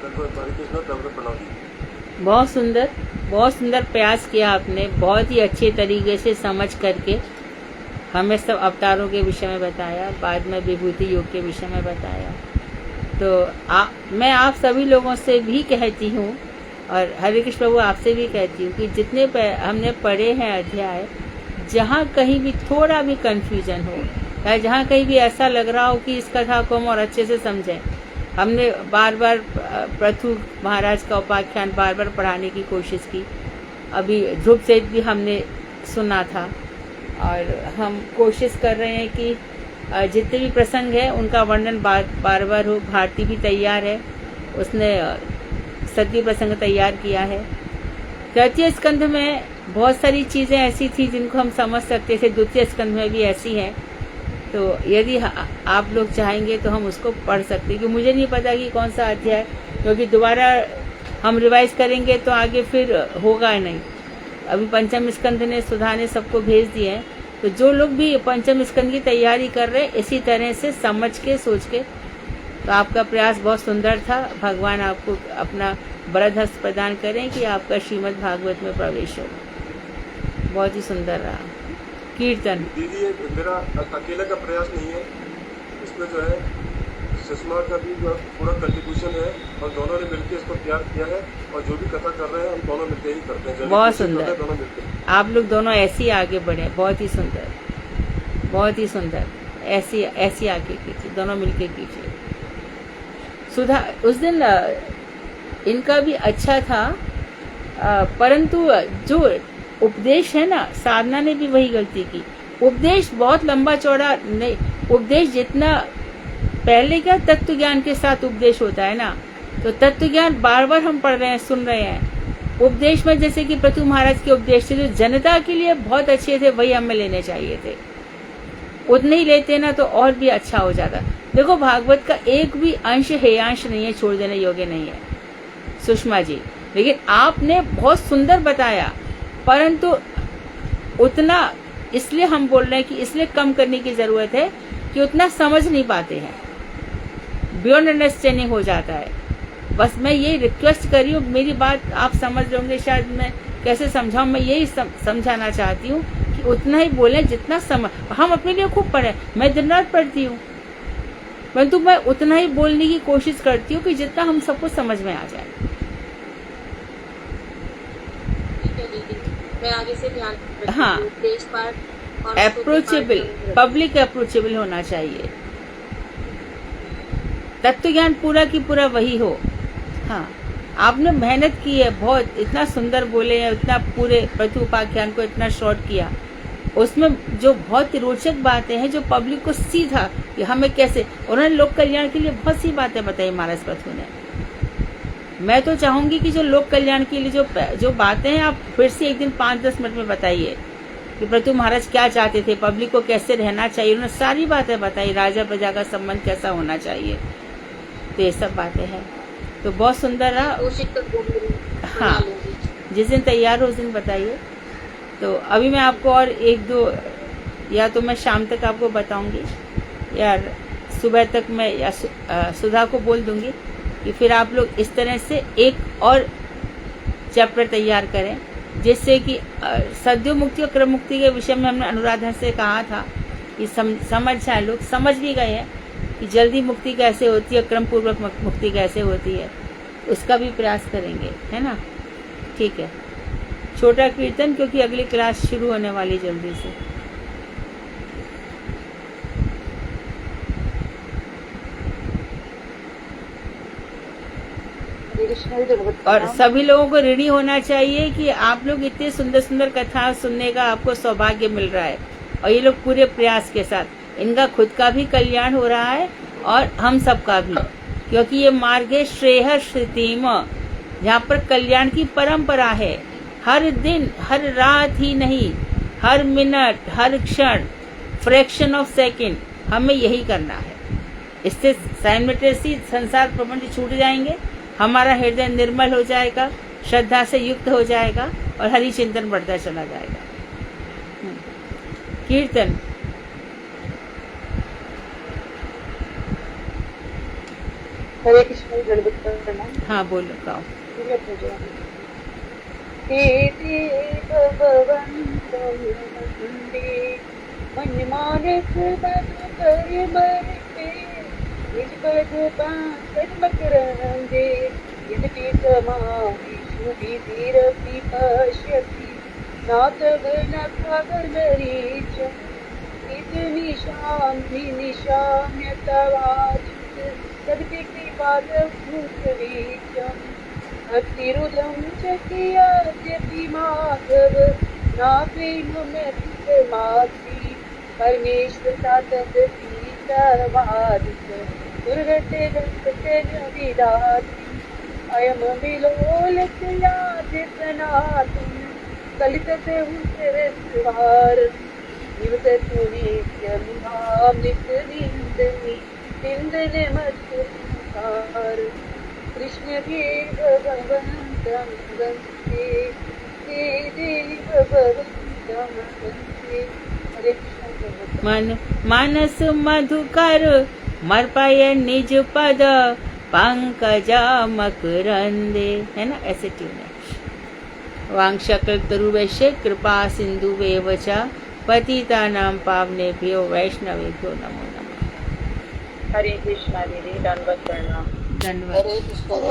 धन्यवाद। हरे कृष्ण। दंड प्रणाम। बहुत सुंदर प्रयास किया आपने, बहुत ही अच्छे तरीके से समझ करके हमें सब अवतारों के विषय में बताया, बाद में विभूति योग के विषय में बताया। तो मैं आप सभी लोगों से भी कहती हूँ और हरे कृष्ण प्रभु आपसे भी कहती हूँ कि जितने हमने पढ़े हैं अध्याय, जहाँ कहीं भी थोड़ा भी कंफ्यूजन हो या जहाँ कहीं भी ऐसा लग रहा हो कि इस कथा को हम और अच्छे से समझें, हमने बार बार पृथु महाराज का उपाख्यान बार बार पढ़ाने की कोशिश की। अभी ध्रुव सेठ भी हमने सुना था और हम कोशिश कर रहे हैं कि जितने भी प्रसंग है उनका वर्णन बार बार हो। भारती भी तैयार है, उसने सती प्रसंग तैयार किया है। तृतीय स्कंध में बहुत सारी चीज़ें ऐसी थी जिनको हम समझ सकते थे, द्वितीय स्कंध में भी ऐसी हैं। तो यदि आप लोग चाहेंगे तो हम उसको पढ़ सकते हैं, क्योंकि मुझे नहीं पता कि कौन सा अध्याय, क्योंकि दोबारा हम रिवाइज करेंगे तो आगे फिर होगा नहीं। अभी पंचम स्कंध ने सुधा ने सबको भेज दिए हैं, तो जो लोग भी पंचम स्कंद की तैयारी कर रहे हैं इसी तरह से समझ के सोच के, तो आपका प्रयास बहुत सुंदर था। भगवान आपको अपना वरद हस्त प्रदान करें कि आपका श्रीमद् भागवत में प्रवेश हो। बहुत ही सुंदर रहा कीर्तन। दीदी ये मेरा अकेले का प्रयास नहीं है, इसमें जो है सुषमा का भी पूरा कंट्रीब्यूशन है और दोनों ने मिलकर इसको तैयार किया है और जो भी कथा कर रहे हैं हम दोनों मिलकर ही करते हैं। बहुत सुंदर। दोनों मिलकर आप लोग दोनों ऐसे ही आगे बढ़े, बहुत ही सुंदर, बहुत ही सुंदर। ऐसी आगे कीजिए, दोनों मिलके कीजिए। सुधा उस दिन इनका भी अच्छा था, परंतु जो उपदेश है ना, साधना ने भी वही गलती की। उपदेश बहुत लंबा चौड़ा नहीं, उपदेश जितना पहले क्या तत्व ज्ञान के साथ उपदेश होता है ना, तो तत्व ज्ञान बार बार हम पढ़ रहे हैं, सुन रहे हैं। उपदेश में जैसे कि पृथु महाराज के उपदेश थे जो जनता के लिए बहुत अच्छे थे, वही हमें लेने चाहिए थे। उतने ही लेते ना तो और भी अच्छा हो जाता। देखो भागवत का एक भी अंश हेयांश नहीं है, छोड़ देने योग्य नहीं है सुषमा जी, लेकिन आपने बहुत सुंदर बताया, परंतु उतना इसलिए हम बोल रहे हैं कि इसलिए कम करने की जरूरत है कि उतना समझ नहीं पाते हैं, बियॉन्ड अंडरस्टैंडिंग हो जाता है। बस मैं यही रिक्वेस्ट कर रही हूँ, मेरी बात आप समझ रहे होंगे, शायद मैं कैसे समझाऊं, मैं यही समझाना चाहती हूँ कि उतना ही बोलें जितना समझ। हम अपने लिए खूब पढ़े, मैं दिन रात पढ़ती हूँ, परंतु मैं उतना ही बोलने की कोशिश करती हूँ कि जितना हम सबको समझ में आ जाए। मैं आगे से ध्यान हाँ, देश पाठ और अप्रोचेबल, पब्लिक अप्रोचेबल होना चाहिए। तत्व ज्ञान पूरा की पूरा वही हो। हाँ, आपने मेहनत की है बहुत, इतना सुंदर बोले हैं, इतना पूरे पृथु उपाख्यान को इतना शॉर्ट किया। उसमें जो बहुत रोचक बातें हैं जो पब्लिक को सीधा कि हमें कैसे, उन्होंने लोक कल्याण के लिए बहुत सी बातें बताई महाराज पृथु ने। मैं तो चाहूंगी कि जो लोक कल्याण के लिए जो बातें हैं आप फिर से एक दिन 5-10 मिनट में बताइए, कि प्रतु महाराज क्या चाहते थे, पब्लिक को कैसे रहना चाहिए, उन्होंने सारी बातें बताई, राजा प्रजा का संबंध कैसा होना चाहिए। तो ये सब बातें हैं, तो बहुत सुंदर रहा। हाँ, जिस दिन तैयार हो उस दिन बताइए। तो अभी मैं आपको और एक दो, या तो मैं शाम तक आपको बताऊंगी या सुबह तक मैं या सुधा को बोल दूंगी कि फिर आप लोग इस तरह से एक और चैप्टर तैयार करें, जिससे कि सद्यो मुक्ति और क्रम मुक्ति के विषय में हमने अनुराधा से कहा था कि समझ जाए, लोग समझ भी गए हैं कि जल्दी मुक्ति कैसे होती है, क्रम पूर्वक मुक्ति कैसे होती है, उसका भी प्रयास करेंगे, है ना। ठीक है, छोटा कीर्तन, क्योंकि अगली क्लास शुरू होने वाली जल्दी से। और सभी लोगों को ऋणी होना चाहिए कि आप लोग इतने सुंदर सुंदर कथा सुनने का आपको सौभाग्य मिल रहा है, और ये लोग पूरे प्रयास के साथ, इनका खुद का भी कल्याण हो रहा है और हम सबका भी, क्योंकि ये मार्ग है श्रेय श्रुतिम, जहाँ पर कल्याण की परंपरा है। हर दिन, हर रात ही नहीं, हर मिनट, हर क्षण, फ्रैक्शन ऑफ सेकेंड हमें यही करना है। इससे साइमल्टेनियसली संसार प्रपंच छूट जाएंगे, हमारा हृदय निर्मल हो जाएगा, श्रद्धा से युक्त हो जाएगा और हरि चिंतन बढ़ता चला जाएगा। कीर्तन। हरे कृष्ण गणपति। हाँ बोलो, गाओ। मन मानस बदु कर बरते, निज पद पाकर मकरंदे, यद्यपि समाधि शुभि धीरपि पश्यति, नातग न खबर मरीच, निज निशाम्य तवाचित, तदपि कृपादभूतवीचम्, भक्तिरुदं च कियद्यपि माधव, नाप्रेममतिमासी, परमेश्वरता तदपीतवादित, दुर्गते विदाति, अयम विलोलकयादितनातुं, कलितत हुतरस्वार, निवसतु नित्यमिहामृतविन्दनि, विन्दनमत्संसार, कृष्ण देव भगवन्तं वन्दे, हे देव भगवन्तं वन्दे। हरे मन मानस मधुकर मर्पय निज पद, पंकज मकरंदे, है ना, ऐसे ट्यून है। वांशकल तरुवैश्य कृपा सिंधु वेवच, पतितानां पावनेभ्यो वैष्णवेभ्यो नमो नमः। हरे कृष्णा दीदी, दंडवत प्रणाम। धन्यवाद। हरे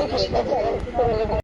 कृष्ण।